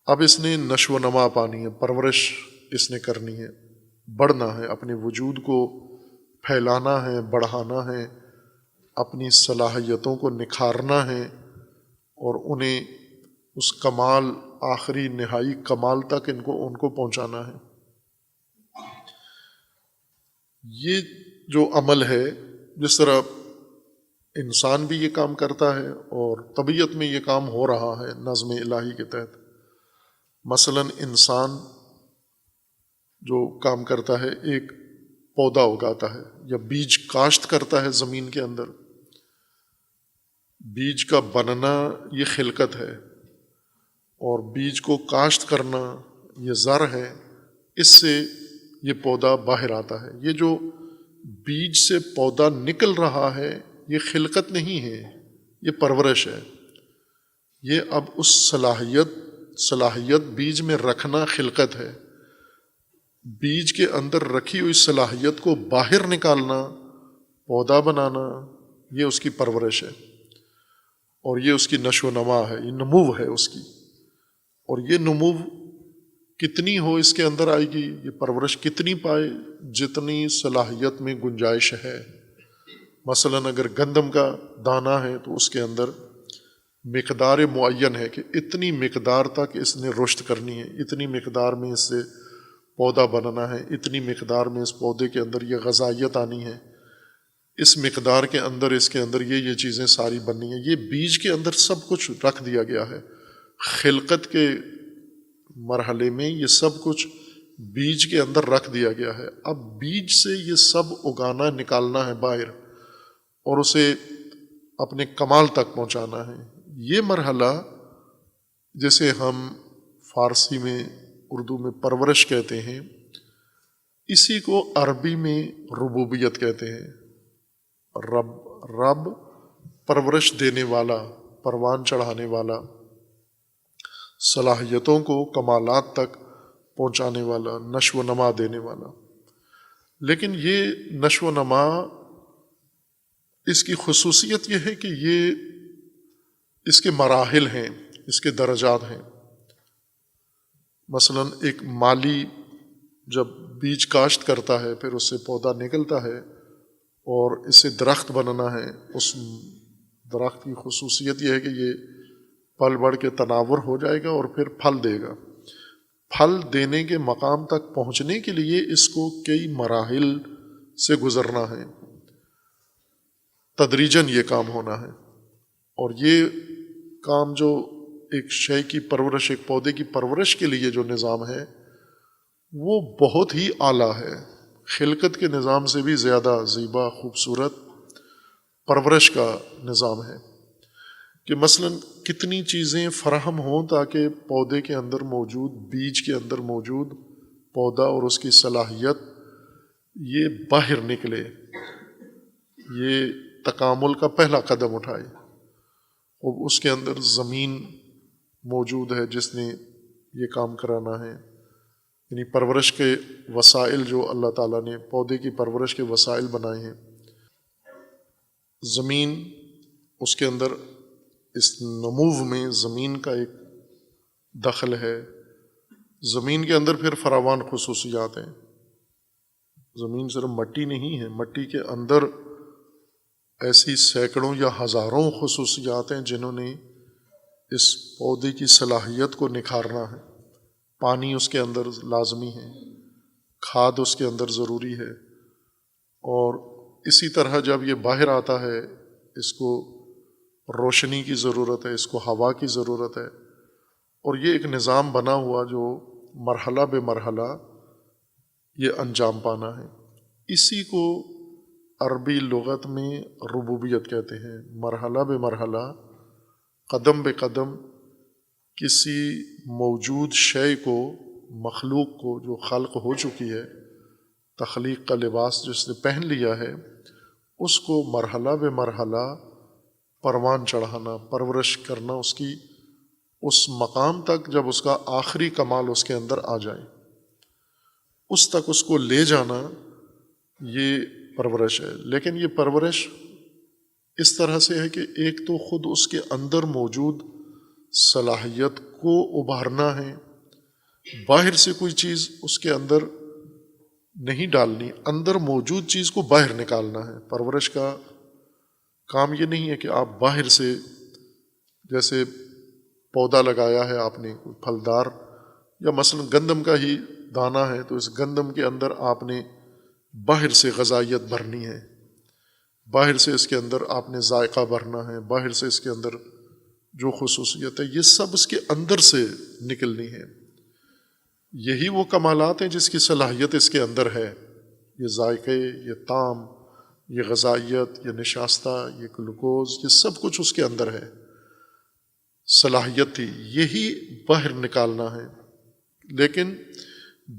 اب اس نے نشو و نما پانی ہے، پرورش اس نے کرنی ہے، بڑھنا ہے، اپنے وجود کو پھیلانا ہے، بڑھانا ہے، اپنی صلاحیتوں کو نکھارنا ہے اور انہیں اس کمال، آخری نہائی کمال تک ان کو پہنچانا ہے۔ یہ جو عمل ہے، جس طرح انسان بھی یہ کام کرتا ہے اور طبیعت میں یہ کام ہو رہا ہے نظم الہی کے تحت۔ مثلا انسان جو کام کرتا ہے، ایک پودا اگاتا ہے یا بیج کاشت کرتا ہے زمین کے اندر، بیج کا بننا یہ خلقت ہے اور بیج کو کاشت کرنا یہ زر ہے، اس سے یہ پودا باہر آتا ہے۔ یہ جو بیج سے پودا نکل رہا ہے یہ خلقت نہیں ہے، یہ پرورش ہے۔ یہ اب اس صلاحیت بیج میں رکھنا خلقت ہے، بیج کے اندر رکھی ہوئی صلاحیت کو باہر نکالنا، پودا بنانا، یہ اس کی پرورش ہے اور یہ اس کی نشو و نما ہے، یہ نمو ہے اس کی۔ اور یہ نمو کتنی ہو اس کے اندر آئے گی، یہ پرورش کتنی پائے، جتنی صلاحیت میں گنجائش ہے۔ مثلا اگر گندم کا دانہ ہے تو اس کے اندر مقدار معین ہے کہ اتنی مقدار تک اس نے رشد کرنی ہے، اتنی مقدار میں اس سے پودا بننا ہے، اتنی مقدار میں اس پودے کے اندر یہ غذائیت آنی ہے، اس مقدار کے اندر اس کے اندر یہ چیزیں ساری بننی ہیں۔ یہ بیج کے اندر سب کچھ رکھ دیا گیا ہے۔ خلقت کے مرحلے میں یہ سب کچھ بیج کے اندر رکھ دیا گیا ہے۔ اب بیج سے یہ سب اگانا، نکالنا ہے باہر اور اسے اپنے کمال تک پہنچانا ہے۔ یہ مرحلہ جسے ہم فارسی میں، اردو میں پرورش کہتے ہیں، اسی کو عربی میں ربوبیت کہتے ہیں۔ رب پرورش دینے والا، پروان چڑھانے والا، صلاحیتوں کو کمالات تک پہنچانے والا، نشو و نما دینے والا۔ لیکن یہ نشو و نما، اس کی خصوصیت یہ ہے کہ یہ اس کے مراحل ہیں، اس کے درجات ہیں۔ مثلا ایک مالی جب بیج کاشت کرتا ہے، پھر اس سے پودا نکلتا ہے اور اس سے درخت بننا ہے، اس درخت کی خصوصیت یہ ہے کہ یہ پھل بڑھ کے تناور ہو جائے گا اور پھر پھل دے گا۔ پھل دینے کے مقام تک پہنچنے کے لیے اس کو کئی مراحل سے گزرنا ہے، تدریجاً یہ کام ہونا ہے۔ اور یہ کام جو ایک شے کی پرورش، ایک پودے کی پرورش کے لیے جو نظام ہے وہ بہت ہی اعلیٰ ہے، خلقت کے نظام سے بھی زیادہ زیبا، خوبصورت پرورش کا نظام ہے۔ کہ مثلا کتنی چیزیں فراہم ہوں تاکہ پودے کے اندر موجود، بیج کے اندر موجود پودا اور اس کی صلاحیت یہ باہر نکلے، یہ تکامل کا پہلا قدم اٹھائے۔ اور اس کے اندر زمین موجود ہے جس نے یہ کام کرانا ہے، یعنی پرورش کے وسائل جو اللہ تعالیٰ نے پودے کی پرورش کے وسائل بنائے ہیں۔ زمین، اس کے اندر اس نمو میں زمین کا ایک دخل ہے۔ زمین کے اندر پھر فراوان خصوصیات ہیں۔ زمین صرف مٹی نہیں ہے، مٹی کے اندر ایسی سینکڑوں یا ہزاروں خصوصیات ہیں جنہوں نے اس پودے کی صلاحیت کو نکھارنا ہے۔ پانی اس کے اندر لازمی ہے، کھاد اس کے اندر ضروری ہے، اور اسی طرح جب یہ باہر آتا ہے اس کو روشنی کی ضرورت ہے، اس کو ہوا کی ضرورت ہے، اور یہ ایک نظام بنا ہوا جو مرحلہ بے مرحلہ یہ انجام پانا ہے۔ اسی کو عربی لغت میں ربوبیت کہتے ہیں۔ مرحلہ بے مرحلہ، قدم بے قدم کسی موجود شے کو، مخلوق کو جو خلق ہو چکی ہے، تخلیق کا لباس جس نے پہن لیا ہے، اس کو مرحلہ بے مرحلہ پروان چڑھانا، پرورش کرنا، اس کی اس مقام تک جب اس کا آخری کمال اس کے اندر آ جائے۔ اس تک اس کو لے جانا یہ پرورش ہے. لیکن یہ پرورش اس طرح سے ہے کہ ایک تو خود اس کے اندر موجود صلاحیت کو ابھارنا ہے، باہر سے کوئی چیز اس کے اندر نہیں ڈالنی، اندر موجود چیز کو باہر نکالنا ہے. پرورش کا کام یہ نہیں ہے کہ آپ باہر سے، جیسے پودا لگایا ہے آپ نے کوئی پھلدار، یا مثلا گندم کا ہی دانہ ہے تو اس گندم کے اندر آپ نے باہر سے غذائیت بھرنی ہے، باہر سے اس کے اندر آپ نے ذائقہ بھرنا ہے، باہر سے اس کے اندر جو خصوصیت ہے یہ سب اس کے اندر سے نکلنی ہے. یہی وہ کمالات ہیں جس کی صلاحیت اس کے اندر ہے. یہ ذائقے، یہ طعم، یہ غذائیت، یہ نشاستہ، یہ گلوکوز، یہ سب کچھ اس کے اندر ہے، صلاحیت تھی، یہی باہر نکالنا ہے. لیکن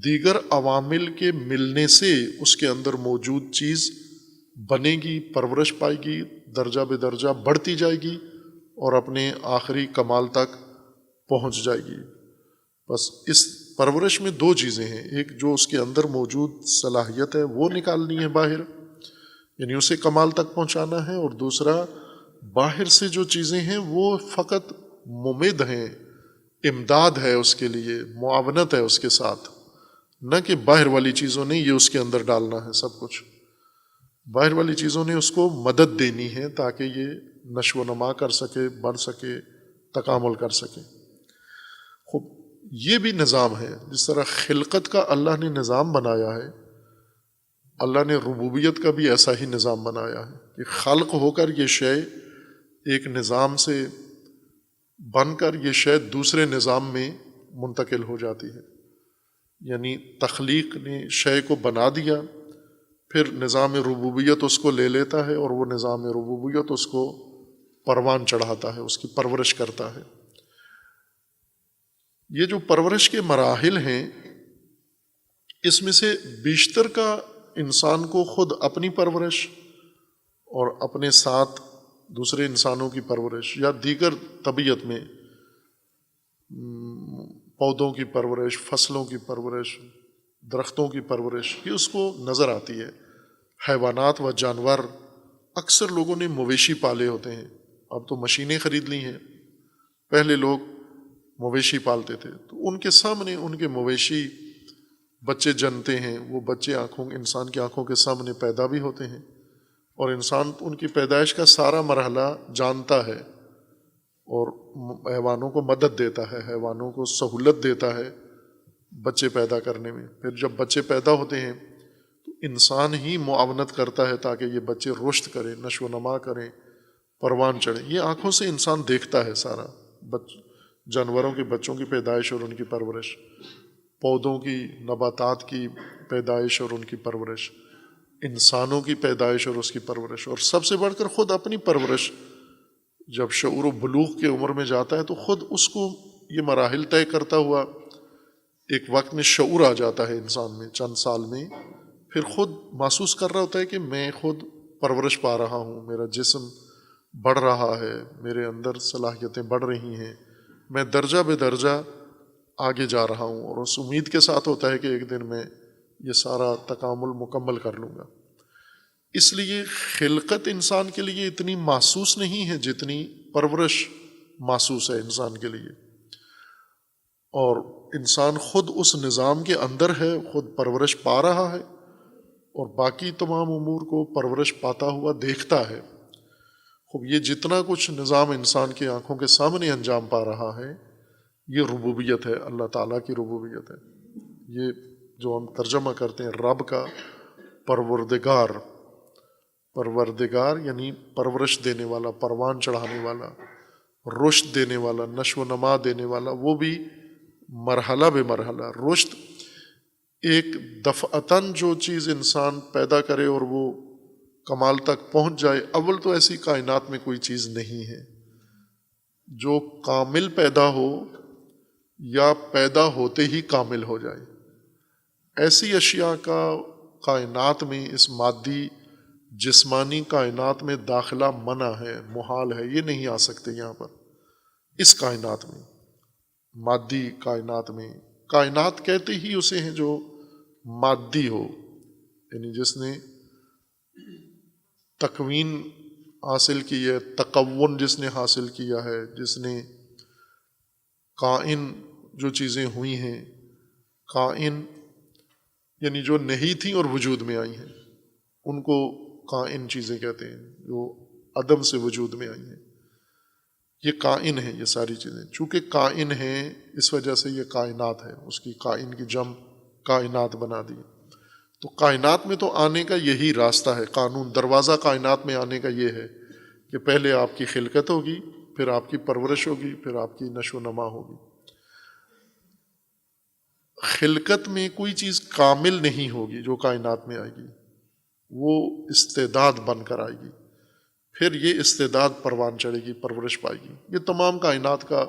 دیگر عوامل کے ملنے سے اس کے اندر موجود چیز بنے گی، پرورش پائے گی، درجہ بے درجہ بڑھتی جائے گی اور اپنے آخری کمال تک پہنچ جائے گی. بس اس پرورش میں دو چیزیں ہیں، ایک جو اس کے اندر موجود صلاحیت ہے وہ نکالنی ہے باہر، یعنی اسے کمال تک پہنچانا ہے، اور دوسرا باہر سے جو چیزیں ہیں وہ فقط ممد ہیں، امداد ہے اس کے لیے، معاونت ہے اس کے ساتھ، نہ کہ باہر والی چیزوں نے یہ اس کے اندر ڈالنا ہے سب کچھ. باہر والی چیزوں نے اس کو مدد دینی ہے تاکہ یہ نشو و نما کر سکے، بڑھ سکے، تکامل کر سکے. خوب یہ بھی نظام ہے، جس طرح خلقت کا اللہ نے نظام بنایا ہے، اللہ نے ربوبیت کا بھی ایسا ہی نظام بنایا ہے کہ خلق ہو کر یہ شے ایک نظام سے بن کر یہ شے دوسرے نظام میں منتقل ہو جاتی ہے. یعنی تخلیق نے شے کو بنا دیا، پھر نظام ربوبیت اس کو لے لیتا ہے اور وہ نظام ربوبیت اس کو پروان چڑھاتا ہے، اس کی پرورش کرتا ہے. یہ جو پرورش کے مراحل ہیں اس میں سے بیشتر کا انسان کو خود اپنی پرورش اور اپنے ساتھ دوسرے انسانوں کی پرورش، یا دیگر طبیعت میں پودوں کی پرورش، فصلوں کی پرورش، درختوں کی پرورش، یہ اس کو نظر آتی ہے. حیوانات و جانور، اکثر لوگوں نے مویشی پالے ہوتے ہیں، اب تو مشینیں خرید لی ہیں، پہلے لوگ مویشی پالتے تھے تو ان کے سامنے ان کے مویشی بچے جنتے ہیں، وہ بچے انسان کی آنکھوں کے سامنے پیدا بھی ہوتے ہیں، اور انسان ان کی پیدائش کا سارا مرحلہ جانتا ہے اور حیوانوں کو مدد دیتا ہے، حیوانوں کو سہولت دیتا ہے بچے پیدا کرنے میں. پھر جب بچے پیدا ہوتے ہیں تو انسان ہی معاونت کرتا ہے تاکہ یہ بچے رشد کریں، نشو و نما کریں، پروان چڑھیں. یہ آنکھوں سے انسان دیکھتا ہے سارا، جانوروں کے بچوں کی پیدائش اور ان کی پرورش، پودوں کی، نباتات کی پیدائش اور ان کی پرورش، انسانوں کی پیدائش اور اس کی پرورش، اور سب سے بڑھ کر خود اپنی پرورش. جب شعور و بلوغ کے عمر میں جاتا ہے تو خود اس کو یہ مراحل طے کرتا ہوا ایک وقت میں شعور آ جاتا ہے انسان میں، چند سال میں، پھر خود محسوس کر رہا ہوتا ہے کہ میں خود پرورش پا رہا ہوں، میرا جسم بڑھ رہا ہے، میرے اندر صلاحیتیں بڑھ رہی ہیں، میں درجہ بے درجہ آگے جا رہا ہوں، اور اس امید کے ساتھ ہوتا ہے کہ ایک دن میں یہ سارا تکامل مکمل کر لوں گا. اس لیے خلقت انسان کے لیے اتنی محسوس نہیں ہے جتنی پرورش محسوس ہے انسان کے لیے، اور انسان خود اس نظام کے اندر ہے، خود پرورش پا رہا ہے اور باقی تمام امور کو پرورش پاتا ہوا دیکھتا ہے. خوب یہ جتنا کچھ نظام انسان کی آنکھوں کے سامنے انجام پا رہا ہے یہ ربوبیت ہے، اللہ تعالیٰ کی ربوبیت ہے. یہ جو ہم ترجمہ کرتے ہیں رب کا، پروردگار، پروردگار یعنی پرورش دینے والا، پروان چڑھانے والا، رشد دینے والا، نشو و نما دینے والا، وہ بھی مرحلہ بے مرحلہ. رشد ایک دفعتاً جو چیز انسان پیدا کرے اور وہ کمال تک پہنچ جائے، اول تو ایسی کائنات میں کوئی چیز نہیں ہے جو کامل پیدا ہو یا پیدا ہوتے ہی کامل ہو جائے. ایسی اشیاء کا کائنات میں، اس مادی جسمانی کائنات میں داخلہ منع ہے، محال ہے، یہ نہیں آ سکتے یہاں پر. اس کائنات میں، مادی کائنات میں، کائنات کہتے ہی اسے ہیں جو مادی ہو، یعنی جس نے تکوین حاصل کی ہے، تکون جس نے حاصل کیا ہے، جس نے کائن جو چیزیں ہوئی ہیں، کائن یعنی جو نہیں تھیں اور وجود میں آئی ہیں، ان کو کائن چیزیں کہتے ہیں، جو عدم سے وجود میں آئی ہیں، یہ کائن ہے۔ یہ ساری چیزیں چونکہ کائن ہیں، اس وجہ سے یہ کائنات ہے، اس کی کائن کی جمع کائنات بنا دی۔ تو کائنات میں تو آنے کا یہی راستہ ہے، قانون، دروازہ کائنات میں آنے کا یہ ہے کہ پہلے آپ کی خلقت ہوگی، پھر آپ کی پرورش ہوگی، پھر آپ کی نشو و نما ہوگی۔ خلقت میں کوئی چیز کامل نہیں ہوگی جو کائنات میں آئے گی، وہ استعداد بن کر آئے گی، پھر یہ استعداد پروان چڑھے گی، پرورش پائے گی۔ یہ تمام کائنات کا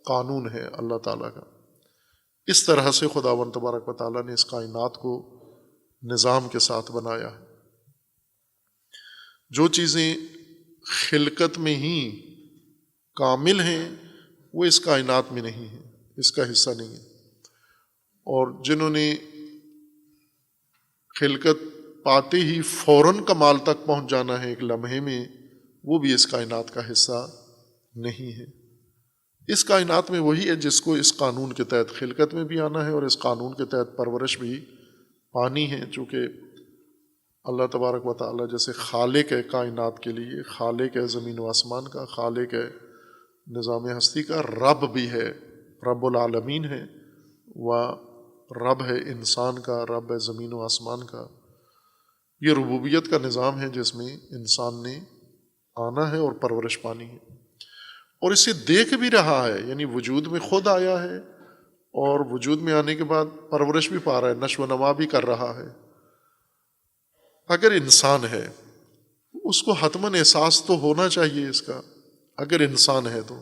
قانون ہے اللہ تعالیٰ کا۔ اس طرح سے خداوند تبارک و تعالیٰ نے اس کائنات کو نظام کے ساتھ بنایا ہے۔ جو چیزیں خلقت میں ہی کامل ہیں وہ اس کائنات میں نہیں ہیں، اس کا حصہ نہیں ہے، اور جنہوں نے خلقت پاتے ہی فوراً کمال تک پہنچ جانا ہے ایک لمحے میں، وہ بھی اس کائنات کا حصہ نہیں ہے۔ اس کائنات میں وہی ہے جس کو اس قانون کے تحت خلقت میں بھی آنا ہے اور اس قانون کے تحت پرورش بھی پانی ہے، چونکہ اللہ تبارک و تعالیٰ جیسے خالق ہے کائنات کے لیے، خالق ہے زمین و آسمان کا، خالق ہے نظام ہستی کا، رب بھی ہے، رب العالمین ہے، و رب ہے انسان کا، رب ہے زمین و آسمان کا۔ یہ ربوبیت کا نظام ہے جس میں انسان نے آنا ہے اور پرورش پانی ہے، اور اسے دیکھ بھی رہا ہے، یعنی وجود میں خود آیا ہے اور وجود میں آنے کے بعد پرورش بھی پا رہا ہے، نشو و نما بھی کر رہا ہے۔ اگر انسان ہے اس کو حتماً احساس تو ہونا چاہیے اس کا، اگر انسان ہے تو۔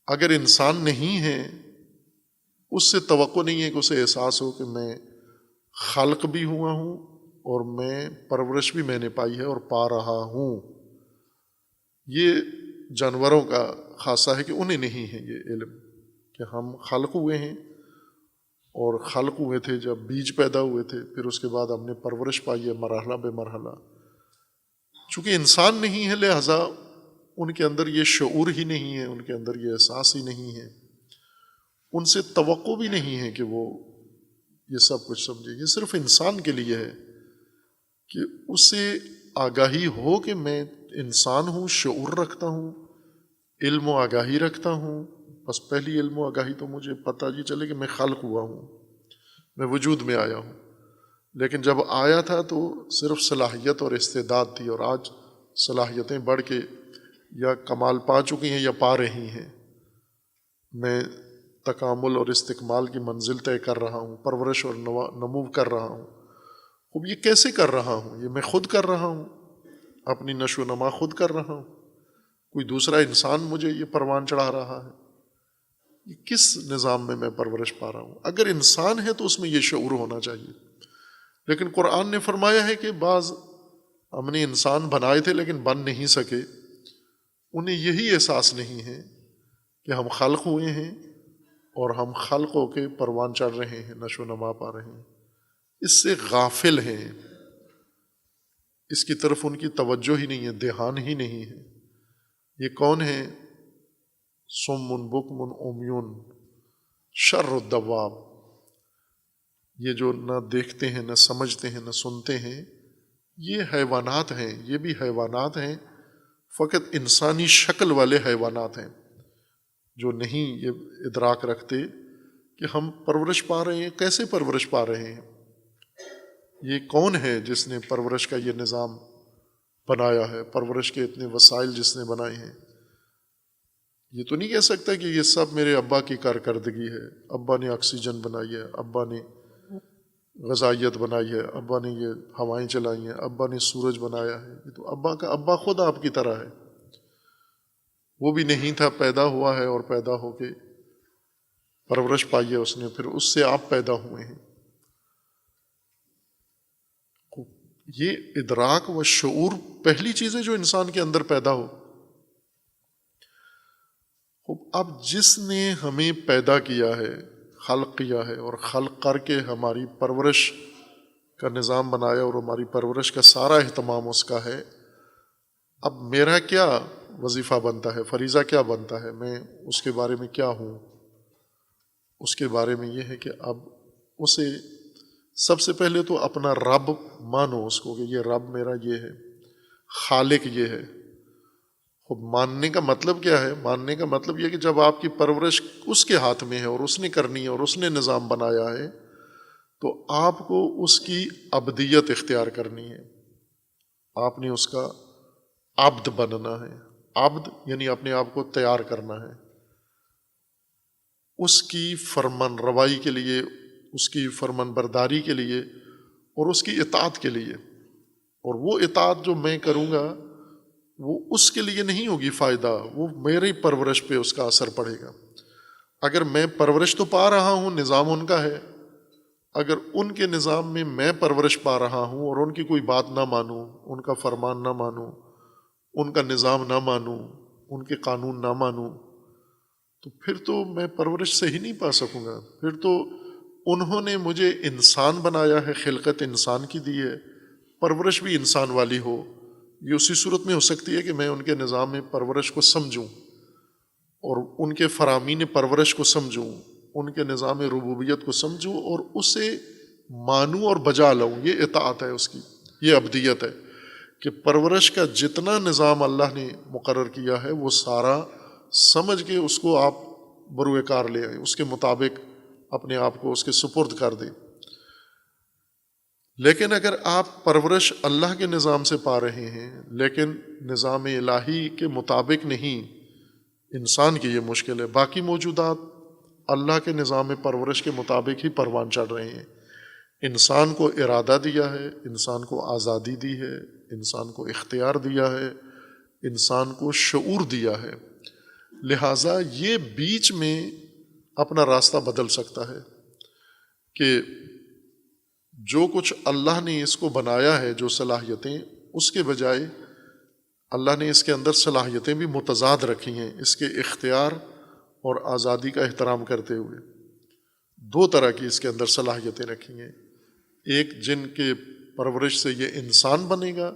اگر انسان نہیں ہے، اس سے توقع نہیں ہے کہ اسے احساس ہو کہ میں خلق بھی ہوا ہوں اور میں پرورش بھی میں نے پائی ہے اور پا رہا ہوں۔ یہ جانوروں کا خاصہ ہے کہ انہیں نہیں ہے یہ علم کہ ہم خلق ہوئے ہیں، اور خلق ہوئے تھے جب بیج پیدا ہوئے تھے، پھر اس کے بعد ہم نے پرورش پائی ہے مرحلہ بے مرحلہ۔ چونکہ انسان نہیں ہے لہٰذا ان کے اندر یہ شعور ہی نہیں ہے، ان کے اندر یہ احساس ہی نہیں ہے، ان سے توقع بھی نہیں ہے کہ وہ یہ سب کچھ سمجھے۔ یہ صرف انسان کے لیے ہے کہ اس سے آگاہی ہو کہ میں انسان ہوں، شعور رکھتا ہوں، علم و آگاہی رکھتا ہوں۔ بس پہلی علم و آگاہی تو مجھے پتہ یہ چلے کہ میں خلق ہوا ہوں، میں وجود میں آیا ہوں، لیکن جب آیا تھا تو صرف صلاحیت اور استعداد تھی، اور آج صلاحیتیں بڑھ کے یا کمال پا چکی ہیں یا پا رہی ہیں، میں تکامل اور استکمال کی منزل طے کر رہا ہوں، پرورش اور نمو کر رہا ہوں۔ اب یہ کیسے کر رہا ہوں؟ یہ میں خود کر رہا ہوں، اپنی نشو و نما خود کر رہا ہوں، کوئی دوسرا انسان مجھے یہ پروان چڑھا رہا ہے؟ یہ کس نظام میں میں پرورش پا رہا ہوں؟ اگر انسان ہے تو اس میں یہ شعور ہونا چاہیے، لیکن قرآن نے فرمایا ہے کہ بعض ہم نے انسان بنائے تھے لیکن بن نہیں سکے، انہیں یہی احساس نہیں ہے کہ ہم خلق ہوئے ہیں اور ہم خلق ہو کے پروان چڑھ رہے ہیں، نشو و نما پا رہے ہیں، اس سے غافل ہیں، اس کی طرف ان کی توجہ ہی نہیں ہے، دھیان ہی نہیں ہے۔ یہ کون ہے؟ صم بکم عمیون شر الدواب، یہ جو نہ دیکھتے ہیں، نہ سمجھتے ہیں، نہ سنتے ہیں، یہ حیوانات ہیں، یہ بھی حیوانات ہیں، فقط انسانی شکل والے حیوانات ہیں جو نہیں یہ ادراک رکھتے کہ ہم پرورش پا رہے ہیں۔ کیسے پرورش پا رہے ہیں؟ یہ کون ہے جس نے پرورش کا یہ نظام بنایا ہے، پرورش کے اتنے وسائل جس نے بنائے ہیں؟ یہ تو نہیں کہہ سکتا کہ یہ سب میرے ابا کی کارکردگی ہے، ابا نے آکسیجن بنائی ہے، ابا نے غذائیت بنائی ہے، ابا نے یہ ہوائیں چلائی ہیں، ابا نے سورج بنایا ہے۔ یہ تو ابا کا ابا خود آپ کی طرح ہے، وہ بھی نہیں تھا، پیدا ہوا ہے، اور پیدا ہو کے پرورش پائی ہے اس نے، پھر اس سے آپ پیدا ہوئے ہیں۔ یہ ادراک و شعور پہلی چیز ہے جو انسان کے اندر پیدا ہو۔ اب جس نے ہمیں پیدا کیا ہے، خلق کیا ہے اور خلق کر کے ہماری پرورش کا نظام بنایا اور ہماری پرورش کا سارا اہتمام اس کا ہے، اب میرا کیا وظیفہ بنتا ہے، فریضہ کیا بنتا ہے، میں اس کے بارے میں کیا ہوں؟ اس کے بارے میں یہ ہے کہ اب اسے سب سے پہلے تو اپنا رب مانو، اس کو کہ یہ رب میرا یہ ہے، خالق یہ ہے۔ خب ماننے کا مطلب کیا ہے؟ ماننے کا مطلب یہ کہ جب آپ کی پرورش اس کے ہاتھ میں ہے اور اس نے کرنی ہے اور اس نے نظام بنایا ہے، تو آپ کو اس کی عبدیت اختیار کرنی ہے، آپ نے اس کا عبد بننا ہے۔ عبد یعنی اپنے آپ کو تیار کرنا ہے اس کی فرمان روائی کے لیے، اس کی فرمان برداری کے لیے اور اس کی اطاعت کے لیے۔ اور وہ اطاعت جو میں کروں گا وہ اس کے لیے نہیں ہوگی فائدہ، وہ میری پرورش پہ اس کا اثر پڑے گا۔ اگر میں پرورش تو پا رہا ہوں، نظام ان کا ہے، اگر ان کے نظام میں میں پرورش پا رہا ہوں اور ان کی کوئی بات نہ مانوں، ان کا فرمان نہ مانوں، ان کا نظام نہ مانوں، ان کے قانون نہ مانوں، تو پھر تو میں پرورش صحیح نہیں پا سکوں گا۔ پھر تو انہوں نے مجھے انسان بنایا ہے، خلقت انسان کی دی ہے، پرورش بھی انسان والی ہو۔ یہ اسی صورت میں ہو سکتی ہے کہ میں ان کے نظام میں پرورش کو سمجھوں اور ان کے فرامین پرورش کو سمجھوں، ان کے نظام ربوبیت کو سمجھوں اور اسے مانوں اور بجا لاؤں۔ یہ اطاعت ہے اس کی، یہ عبدیت ہے کہ پرورش کا جتنا نظام اللہ نے مقرر کیا ہے وہ سارا سمجھ کے اس کو آپ بروئے کار لے آئیں، اس کے مطابق اپنے آپ کو اس کے سپرد کر دیں۔ لیکن اگر آپ پرورش اللہ کے نظام سے پا رہے ہیں لیکن نظام الہی کے مطابق نہیں، انسان کی یہ مشکل ہے۔ باقی موجودات اللہ کے نظام پرورش کے مطابق ہی پروان چڑھ رہے ہیں۔ انسان کو ارادہ دیا ہے، انسان کو آزادی دی ہے، انسان کو اختیار دیا ہے، انسان کو شعور دیا ہے، لہٰذا یہ بیچ میں اپنا راستہ بدل سکتا ہے کہ جو کچھ اللہ نے اس کو بنایا ہے، جو صلاحیتیں، اس کے بجائے اللہ نے اس کے اندر صلاحیتیں بھی متضاد رکھی ہیں، اس کے اختیار اور آزادی کا احترام کرتے ہوئے۔ دو طرح کی اس کے اندر صلاحیتیں رکھی ہیں، ایک جن کے پرورش سے یہ انسان بنے گا،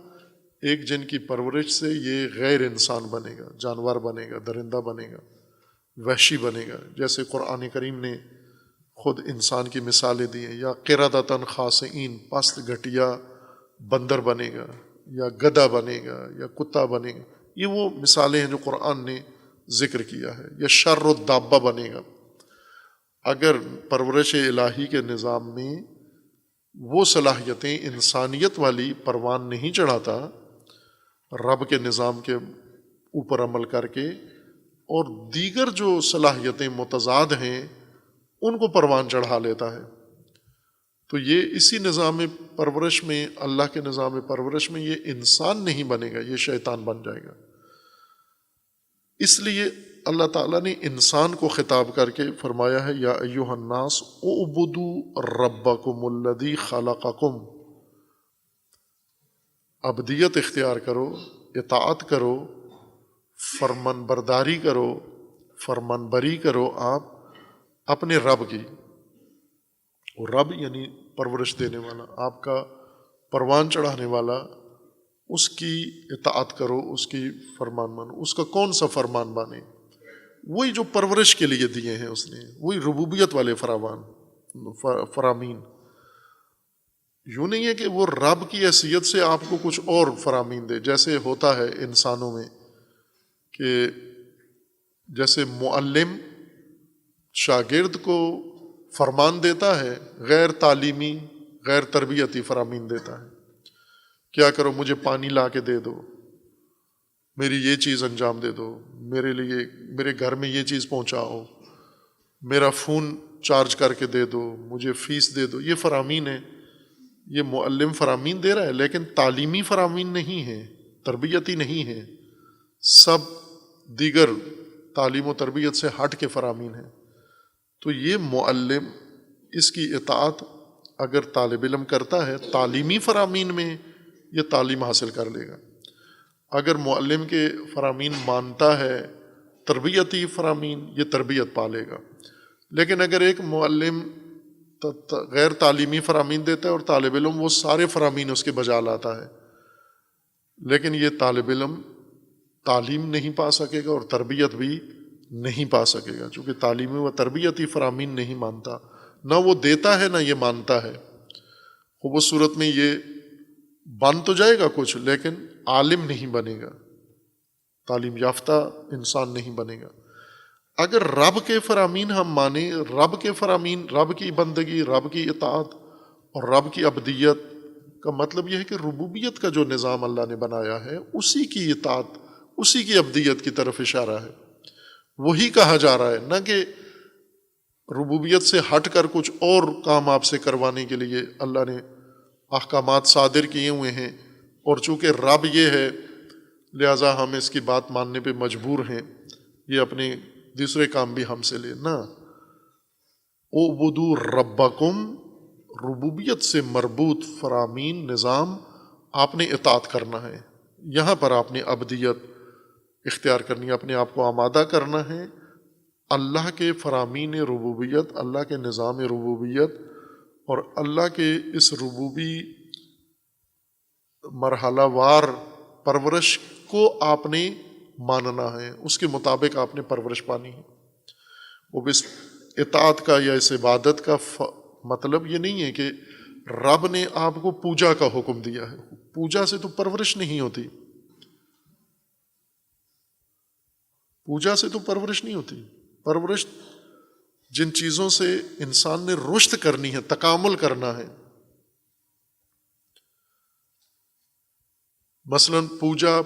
ایک جن کی پرورش سے یہ غیر انسان بنے گا، جانور بنے گا، درندہ بنے گا، وحشی بنے گا۔ جیسے قرآن کریم نے خود انسان کی مثالیں دی ہیں، یا قردۃ خاسئین، پست گھٹیا بندر بنے گا، یا گدھا بنے گا، یا کتا بنے گا۔ یہ وہ مثالیں ہیں جو قرآن نے ذکر کیا ہے۔ یا شر الدابہ بنے گا۔ اگر پرورش الہی کے نظام میں وہ صلاحیتیں انسانیت والی پروان نہیں چڑھاتا، رب کے نظام کے اوپر عمل کر کے، اور دیگر جو صلاحیتیں متضاد ہیں ان کو پروان چڑھا لیتا ہے، تو یہ اسی نظام پرورش میں، اللہ کے نظام پرورش میں یہ انسان نہیں بنے گا، یہ شیطان بن جائے گا۔ اس لیے اللہ تعالیٰ نے انسان کو خطاب کر کے فرمایا ہے، یا ایھا الناس اعبدوا ربکم الذی خلقکم، عبدیت اختیار کرو، اطاعت کرو، فرمان برداری کرو، فرمان بری کرو آپ اپنے رب کی۔ اور رب یعنی پرورش دینے والا، آپ کا پروان چڑھانے والا، اس کی اطاعت کرو، اس کی فرمان مانو۔ اس کا کون سا فرمان مانے؟ وہی جو پرورش کے لیے دیے ہیں اس نے، وہی ربوبیت والے فرامین۔ یوں نہیں ہے کہ وہ رب کی حیثیت سے آپ کو کچھ اور فرامین دے، جیسے ہوتا ہے انسانوں میں کہ جیسے معلم شاگرد کو فرمان دیتا ہے، غیر تعلیمی، غیر تربیتی فرامین دیتا ہے۔ کیا کرو، مجھے پانی لا کے دے دو، میری یہ چیز انجام دے دو، میرے لیے میرے گھر میں یہ چیز پہنچاؤ، میرا فون چارج کر کے دے دو، مجھے فیس دے دو۔ یہ فرامین ہے، یہ معلم فرامین دے رہا ہے، لیکن تعلیمی فرامین نہیں ہے، تربیتی نہیں ہے، سب دیگر تعلیم و تربیت سے ہٹ کے فرامین ہیں۔ تو یہ معلم، اس کی اطاعت اگر طالب علم کرتا ہے تعلیمی فرامین میں، یہ تعلیم حاصل کر لے گا۔ اگر معلم کے فرامین مانتا ہے، تربیتی فرامین، یہ تربیت پا لے گا۔ لیکن اگر ایک معلم غیر تعلیمی فرامین دیتا ہے اور طالب علم وہ سارے فرامین اس کے بجا لاتا ہے، لیکن یہ طالب علم تعلیم نہیں پا سکے گا اور تربیت بھی نہیں پا سکے گا، چونکہ تعلیمی و تربیتی فرامین نہیں مانتا، نہ وہ دیتا ہے نہ یہ مانتا ہے۔ خوب اس صورت میں یہ بن تو جائے گا کچھ، لیکن عالم نہیں بنے گا، تعلیم یافتہ انسان نہیں بنے گا۔ اگر رب کے فرامین ہم مانیں، رب کے فرامین، رب کی بندگی، رب کی اطاعت اور رب کی عبدیت کا مطلب یہ ہے کہ ربوبیت کا جو نظام اللہ نے بنایا ہے اسی کی اطاعت، اسی کی عبدیت کی طرف اشارہ ہے، وہی کہا جا رہا ہے، نہ کہ ربوبیت سے ہٹ کر کچھ اور کام آپ سے کروانے کے لیے اللہ نے احکامات صادر کیے ہوئے ہیں، اور چونکہ رب یہ ہے لہٰذا ہم اس کی بات ماننے پہ مجبور ہیں، یہ اپنے دوسرے کام بھی ہم سے لے نہ۔ اعبدوا ربکم، ربوبیت سے مربوط فرامین نظام آپ نے اطاعت کرنا ہے، یہاں پر آپ نے عبدیت اختیار کرنی ہے، اپنے آپ کو آمادہ کرنا ہے اللہ کے فرامین ربوبیت، اللہ کے نظام ربوبیت اور اللہ کے اس ربوبی مرحلہ وار پرورش کو آپ نے ماننا ہے، اس کے مطابق آپ نے پرورش پانی ہے۔ وہ اس اطاعت کا یا اس عبادت کا مطلب یہ نہیں ہے کہ رب نے آپ کو پوجا کا حکم دیا ہے، پوجا سے تو پرورش نہیں ہوتی، پوجا سے تو پرورش نہیں ہوتی، پرورش جن چیزوں سے انسان نے رشد کرنی ہے، تکامل کرنا ہے، مثلا پوجا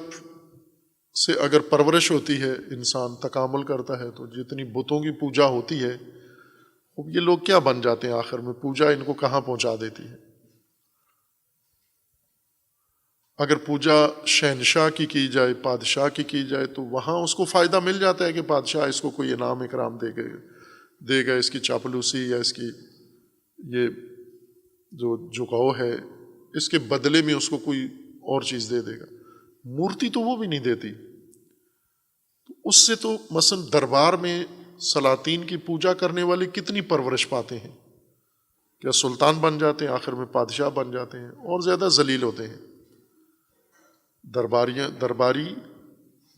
سے اگر پرورش ہوتی ہے، انسان تکامل کرتا ہے، تو جتنی بتوں کی پوجا ہوتی ہے یہ لوگ کیا بن جاتے ہیں آخر میں، پوجا ان کو کہاں پہنچا دیتی ہے۔ اگر پوجا شہنشاہ کی جائے، بادشاہ کی جائے، تو وہاں اس کو فائدہ مل جاتا ہے کہ بادشاہ اس کو کوئی انعام اکرام دے گا، اس کی چاپلوسی یا اس کی یہ جو جھکاؤ ہے اس کے بدلے میں اس کو کوئی اور چیز دے گا۔ مورتی تو وہ بھی نہیں دیتی، اس سے تو مثلا دربار میں سلاطین کی پوجا کرنے والے کتنی پرورش پاتے ہیں، کیا سلطان بن جاتے ہیں، آخر میں بادشاہ بن جاتے ہیں اور زیادہ ذلیل ہوتے ہیں۔ درباری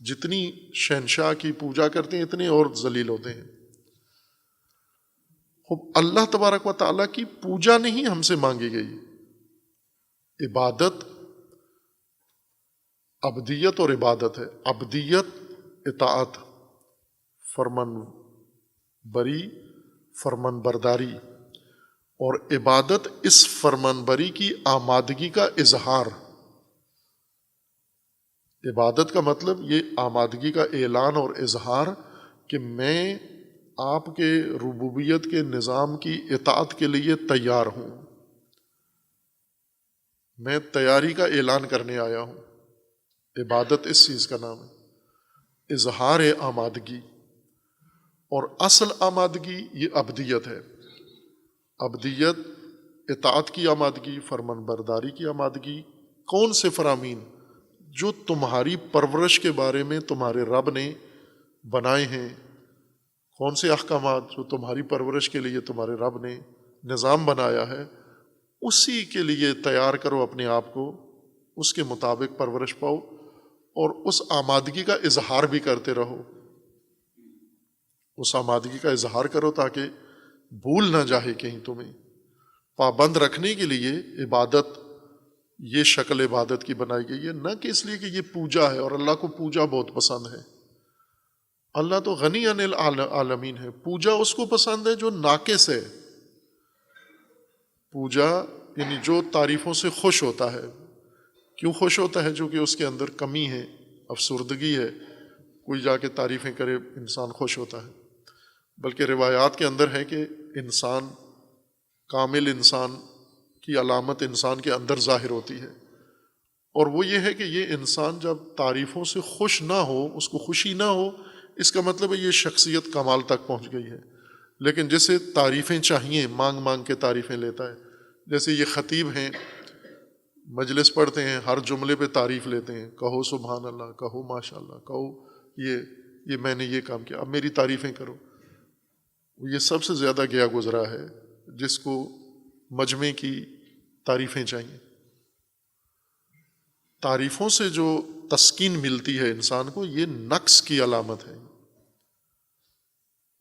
جتنی شہنشاہ کی پوجا کرتے ہیں اتنے اور ذلیل ہوتے ہیں۔ خب اللہ تبارک و تعالیٰ کی پوجا نہیں ہم سے مانگی گئی، عبادت، عبدیت اور عبادت ہے۔ عبدیت اطاعت، فرمان بری، فرمان برداری، اور عبادت اس فرمان بری کی آمادگی کا اظہار۔ عبادت کا مطلب یہ آمادگی کا اعلان اور اظہار کہ میں آپ کے ربوبیت کے نظام کی اطاعت کے لیے تیار ہوں، میں تیاری کا اعلان کرنے آیا ہوں۔ عبادت اس چیز کا نام ہے، اظہار آمادگی، اور اصل آمادگی یہ عبدیت ہے۔ عبدیت اطاعت کی آمادگی، فرمان برداری کی آمادگی۔ کون سے فرامین؟ جو تمہاری پرورش کے بارے میں تمہارے رب نے بنائے ہیں، کون سے احکامات جو تمہاری پرورش کے لیے تمہارے رب نے نظام بنایا ہے، اسی کے لیے تیار کرو اپنے آپ کو، اس کے مطابق پرورش پاؤ اور اس آمادگی کا اظہار بھی کرتے رہو۔ اس آمادگی کا اظہار کرو تاکہ بھول نہ جائے کہیں تمہیں۔ پابند رکھنے کے لیے عبادت یہ شکل عبادت کی بنائی گئی ہے، نہ کہ اس لیے کہ یہ پوجا ہے، اور اللہ کو پوجا بہت پسند ہے۔ اللہ تو غنی عن العالمین ہے، پوجا اس کو پسند ہے جو ناقص ہے۔ پوجا یعنی جو تعریفوں سے خوش ہوتا ہے۔ کیوں خوش ہوتا ہے؟ جو کہ اس کے اندر کمی ہے، افسردگی ہے، کوئی جا کے تعریفیں کرے انسان خوش ہوتا ہے۔ بلکہ روایات کے اندر ہے کہ انسان، کامل انسان کی علامت انسان کے اندر ظاہر ہوتی ہے، اور وہ یہ ہے کہ یہ انسان جب تعریفوں سے خوش نہ ہو، اس کو خوشی نہ ہو، اس کا مطلب ہے یہ شخصیت کمال تک پہنچ گئی ہے۔ لیکن جسے تعریفیں چاہیے، مانگ مانگ کے تعریفیں لیتا ہے، جیسے یہ خطیب ہیں، مجلس پڑھتے ہیں، ہر جملے پہ تعریف لیتے ہیں، کہو سبحان اللہ، کہو ماشاء اللہ، کہو یہ میں نے یہ کام کیا، اب میری تعریفیں کرو۔ یہ سب سے زیادہ گیا گزرا ہے، جس کو مجمع کی تعریفیں چاہیے۔ تعریفوں سے جو تسکین ملتی ہے انسان کو، یہ نقص کی علامت ہے،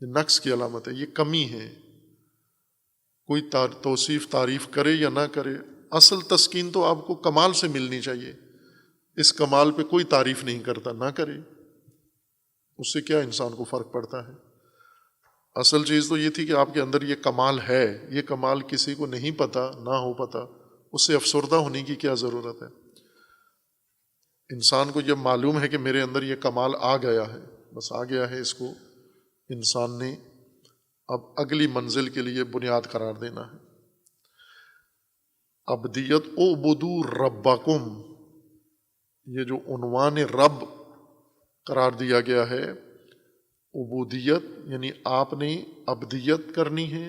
یہ نقص کی علامت ہے، یہ کمی ہے۔ کوئی توصیف تعریف کرے یا نہ کرے، اصل تسکین تو آپ کو کمال سے ملنی چاہیے۔ اس کمال پہ کوئی تعریف نہیں کرتا، نہ کرے، اس سے کیا انسان کو فرق پڑتا ہے؟ اصل چیز تو یہ تھی کہ آپ کے اندر یہ کمال ہے، یہ کمال کسی کو نہیں پتہ، نہ ہو پتہ، اس سے افسردہ ہونے کی کیا ضرورت ہے؟ انسان کو جب معلوم ہے کہ میرے اندر یہ کمال آ گیا ہے، بس آ گیا ہے، اس کو انسان نے اب اگلی منزل کے لیے بنیاد قرار دینا ہے۔ ابدیت اعبدوا ربکم، یہ جو عنوان رب قرار دیا گیا ہے، عبودیت یعنی آپ نے ابدیت کرنی ہے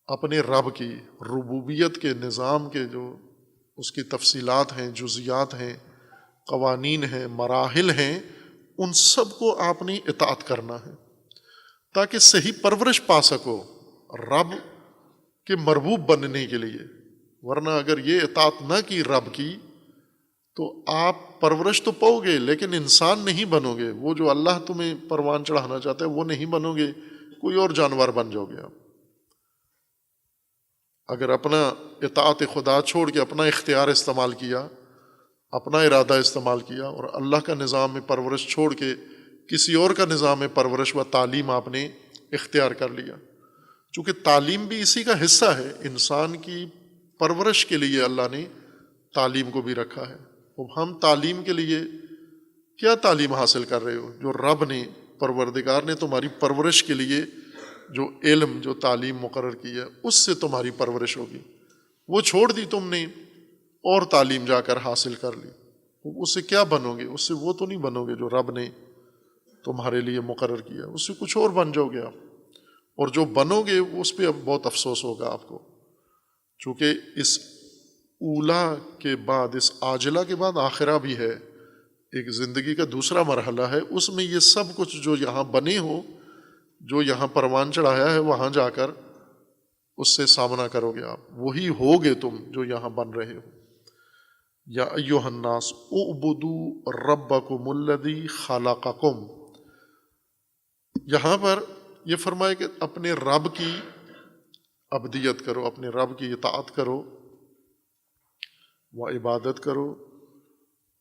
اپنے رب کی، ربوبیت کے نظام کے جو اس کی تفصیلات ہیں، جزیات ہیں، قوانین ہیں، مراحل ہیں، ان سب کو آپ نے اطاعت کرنا ہے تاکہ صحیح پرورش پا سکو رب کے مربوب بننے کے لیے۔ ورنہ اگر یہ اطاعت نہ کی رب کی تو آپ پرورش تو پاؤ گے لیکن انسان نہیں بنو گے، وہ جو اللہ تمہیں پروان چڑھانا چاہتا ہے وہ نہیں بنو گے، کوئی اور جانور بن جاؤ گے آپ۔ اگر اپنا اطاعت خدا چھوڑ کے اپنا اختیار استعمال کیا، اپنا ارادہ استعمال کیا، اور اللہ کا نظام میں پرورش چھوڑ کے کسی اور کا نظام میں پرورش و تعلیم آپ نے اختیار کر لیا، چونکہ تعلیم بھی اسی کا حصہ ہے، انسان کی پرورش کے لیے اللہ نے تعلیم کو بھی رکھا ہے۔ اب ہم تعلیم کے لیے کیا تعلیم حاصل کر رہے ہو؟ جو رب نے، پروردگار نے تمہاری پرورش کے لیے جو علم، جو تعلیم مقرر کی ہے، اس سے تمہاری پرورش ہوگی۔ وہ چھوڑ دی تم نے اور تعلیم جا کر حاصل کر لی، اس سے کیا بنو گے؟ اس سے وہ تو نہیں بنو گے جو رب نے تمہارے لیے مقرر کیا، اس سے کچھ اور بن جاؤ گے آپ، اور جو بنو گے اس پہ اب بہت افسوس ہوگا آپ کو، چونکہ اس اولا کے بعد، اس عاجلہ کے بعد آخرہ بھی ہے، ایک زندگی کا دوسرا مرحلہ ہے، اس میں یہ سب کچھ جو یہاں بنے ہو، جو یہاں پروان چڑھایا ہے، وہاں جا کر اس سے سامنا کرو گے آپ، وہی ہوگے تم جو یہاں بن رہے ہو۔ یا ایھا الناس اعبدوا ربکم الذی خلقکم، یہاں پر یہ فرمائے کہ اپنے رب کی عبدیت کرو، اپنے رب کی اطاعت کرو و عبادت کرو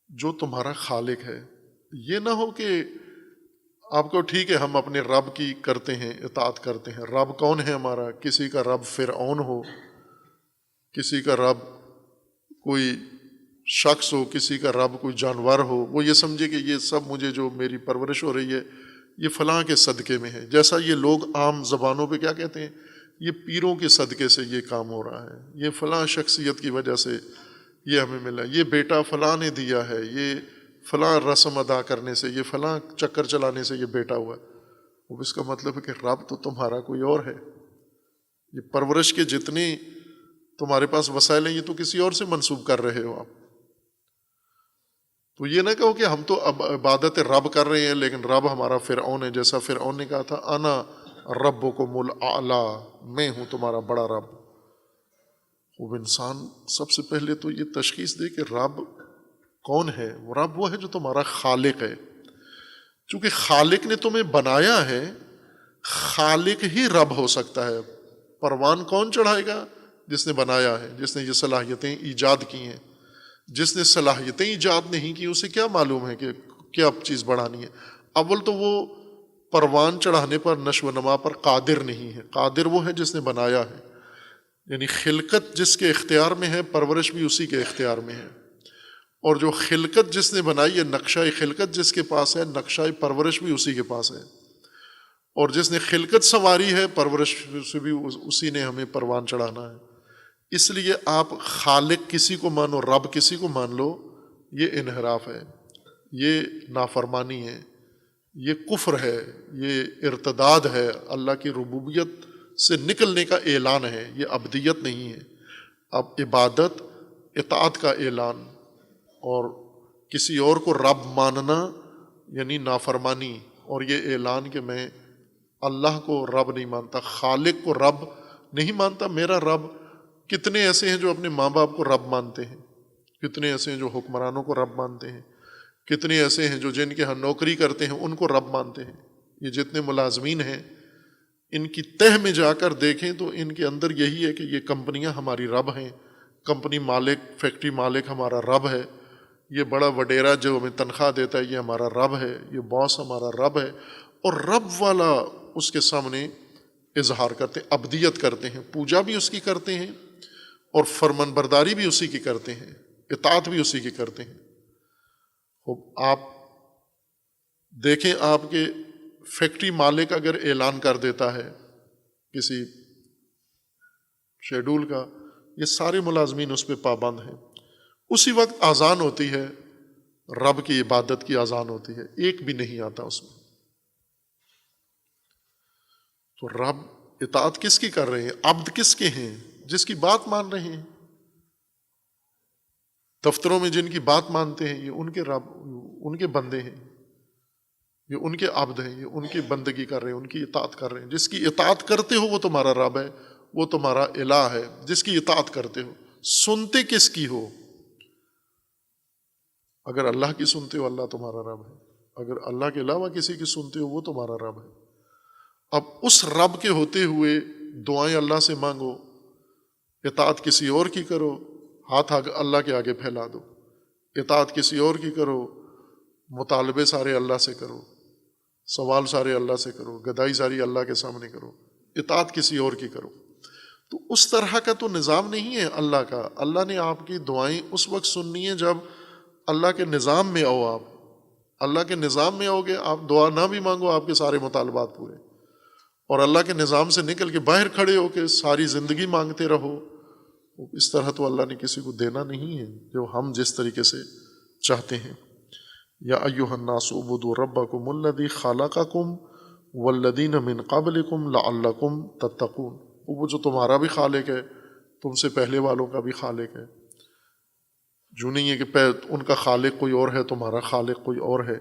جو تمہارا خالق ہے۔ یہ نہ ہو کہ آپ کو ٹھیک ہے ہم اپنے رب کی کرتے ہیں، اطاعت کرتے ہیں، رب کون ہے ہمارا؟ کسی کا رب فرعون ہو، کسی کا رب کوئی شخص ہو، کسی کا رب کوئی جانور ہو، وہ یہ سمجھے کہ یہ سب مجھے جو میری پرورش ہو رہی ہے یہ فلاں کے صدقے میں ہے، جیسا یہ لوگ عام زبانوں پہ کیا کہتے ہیں، یہ پیروں کے صدقے سے یہ کام ہو رہا ہے، یہ فلاں شخصیت کی وجہ سے یہ ہمیں ملا، یہ بیٹا فلاں نے دیا ہے، یہ فلاں رسم ادا کرنے سے، یہ فلاں چکر چلانے سے یہ بیٹا ہوا ہے۔ وہ اس کا مطلب ہے کہ رب تو تمہارا کوئی اور ہے، یہ پرورش کے جتنے تمہارے پاس وسائل ہیں یہ تو کسی اور سے منسوب کر رہے ہو آپ۔ تو یہ نہ کہو کہ ہم تو اب عبادت رب کر رہے ہیں لیکن رب ہمارا فرعون ہے، جیسا فرعون نے کہا تھا انا ربکم الاعلی، میں ہوں تمہارا بڑا رب۔ وہ انسان سب سے پہلے تو یہ تشخیص دے کہ رب کون ہے۔ رب وہ ہے جو تمہارا خالق ہے، چونکہ خالق نے تمہیں بنایا ہے، خالق ہی رب ہو سکتا ہے۔ پروان کون چڑھائے گا؟ جس نے بنایا ہے، جس نے یہ صلاحیتیں ایجاد کی ہیں۔ جس نے صلاحیتیں ایجاد نہیں کی اسے کیا معلوم ہے کہ کیا چیز بڑھانی ہے؟ اول تو وہ پروان چڑھانے پر، نشو و نما پر قادر نہیں ہے، قادر وہ ہے جس نے بنایا ہے، یعنی خلقت جس کے اختیار میں ہے، پرورش بھی اسی کے اختیار میں ہے، اور جو خلقت جس نے بنائی ہے، نقشہ خلقت جس کے پاس ہے، نقشہ پرورش بھی اسی کے پاس ہے، اور جس نے خلقت سنواری ہے، پرورش سے بھی اسی نے ہمیں پروان چڑھانا ہے۔ اس لیے آپ خالق کسی کو مانو، رب کسی کو مان لو، یہ انحراف ہے، یہ نافرمانی ہے، یہ کفر ہے، یہ ارتداد ہے، اللہ کی ربوبیت سے نکلنے کا اعلان ہے، یہ عبدیت نہیں ہے۔ اب عبادت اطاعت کا اعلان، اور کسی اور کو رب ماننا یعنی نافرمانی، اور یہ اعلان کہ میں اللہ کو رب نہیں مانتا، خالق کو رب نہیں مانتا، میرا رب۔ کتنے ایسے ہیں جو اپنے ماں باپ کو رب مانتے ہیں، کتنے ایسے ہیں جو حکمرانوں کو رب مانتے ہیں، کتنے ایسے ہیں جو جن کے ہاں نوکری کرتے ہیں ان کو رب مانتے ہیں۔ یہ جتنے ملازمین ہیں ان کی تہ میں جا کر دیکھیں تو ان کے اندر یہی ہے کہ یہ کمپنیاں ہماری رب ہیں، کمپنی مالک، فیکٹری مالک ہمارا رب ہے، یہ بڑا وڈیرا جو ہمیں تنخواہ دیتا ہے یہ ہمارا رب ہے، یہ باس ہمارا رب ہے۔ اور رب والا اس کے سامنے اظہار کرتے ہیں، عبدیت کرتے ہیں، پوجا بھی اس کی کرتے ہیں اور فرمان برداری بھی اسی کی کرتے ہیں، اطاعت بھی اسی کی کرتے ہیں۔ آپ دیکھیں، آپ کے فیکٹری مالک اگر اعلان کر دیتا ہے کسی شیڈول کا، یہ سارے ملازمین اس پہ پابند ہیں، اسی وقت اذان ہوتی ہے، رب کی عبادت کی اذان ہوتی ہے، ایک بھی نہیں آتا اس میں۔ تو رب اطاعت کس کی کر رہے ہیں؟ عبد کس کے ہیں؟ جس کی بات مان رہے ہیں۔ دفتروں میں جن کی بات مانتے ہیں یہ ان کے رب، ان کے بندے ہیں، یہ ان کے عبد ہیں، یہ ان کی بندگی کر رہے ہیں، ان کی اطاعت کر رہے ہیں۔ جس کی اطاعت کرتے ہو وہ تمہارا رب ہے، وہ تمہارا الہ ہے، جس کی اطاعت کرتے ہو۔ سنتے کس کی ہو؟ اگر اللہ کی سنتے ہو اللہ تمہارا رب ہے، اگر اللہ کے علاوہ کسی کی سنتے ہو وہ تمہارا رب ہے۔ اب اس رب کے ہوتے ہوئے دعائیں اللہ سے مانگو، اطاعت کسی اور کی کرو، ہاتھ اللہ کے آگے پھیلا دو، اطاعت کسی اور کی کرو، مطالبے سارے اللہ سے کرو، سوال سارے اللہ سے کرو، گدائی ساری اللہ کے سامنے کرو، اطاعت کسی اور کی کرو۔ تو اس طرح کا تو نظام نہیں ہے اللہ کا۔ اللہ نے آپ کی دعائیں اس وقت سننی ہیں جب اللہ کے نظام میں آؤ۔ آپ اللہ کے نظام میں آؤ گے، آپ دعا نہ بھی مانگو آپ کے سارے مطالبات پورے، اور اللہ کے نظام سے نکل کے باہر کھڑے ہو کے ساری زندگی مانگتے رہو، اس طرح تو اللہ نے کسی کو دینا نہیں ہے جو ہم جس طریقے سے چاہتے ہیں۔ یا ایھا الناس اعبدوا ربکم الذی خلقکم والذین من قبلکم لعلکم تتقون۔ وہ جو تمہارا بھی خالق ہے، تم سے پہلے والوں کا بھی خالق ہے۔ جو نہیں ہے کہ ان کا خالق کوئی اور ہے، تمہارا خالق کوئی اور ہے۔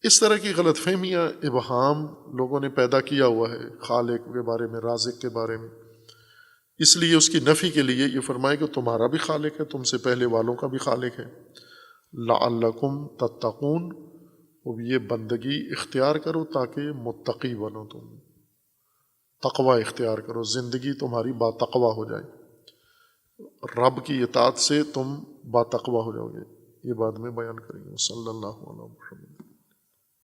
اس طرح کی غلط فہمیاں، ابہام لوگوں نے پیدا کیا ہوا ہے خالق کے بارے میں، رازق کے بارے میں۔ اس لیے اس کی نفی کے لیے یہ فرمائے کہ تمہارا بھی خالق ہے، تم سے پہلے والوں کا بھی خالق ہے۔ لعلکم تتقون، اب یہ بندگی اختیار کرو تاکہ متقی بنو، تم تقوی اختیار کرو، زندگی تمہاری باتقوی ہو جائے، رب کی اطاعت سے تم باتقوی ہو جاؤ گے۔ یہ بعد میں بیان کریں گے۔ صلی اللہ علیہ وسلم۔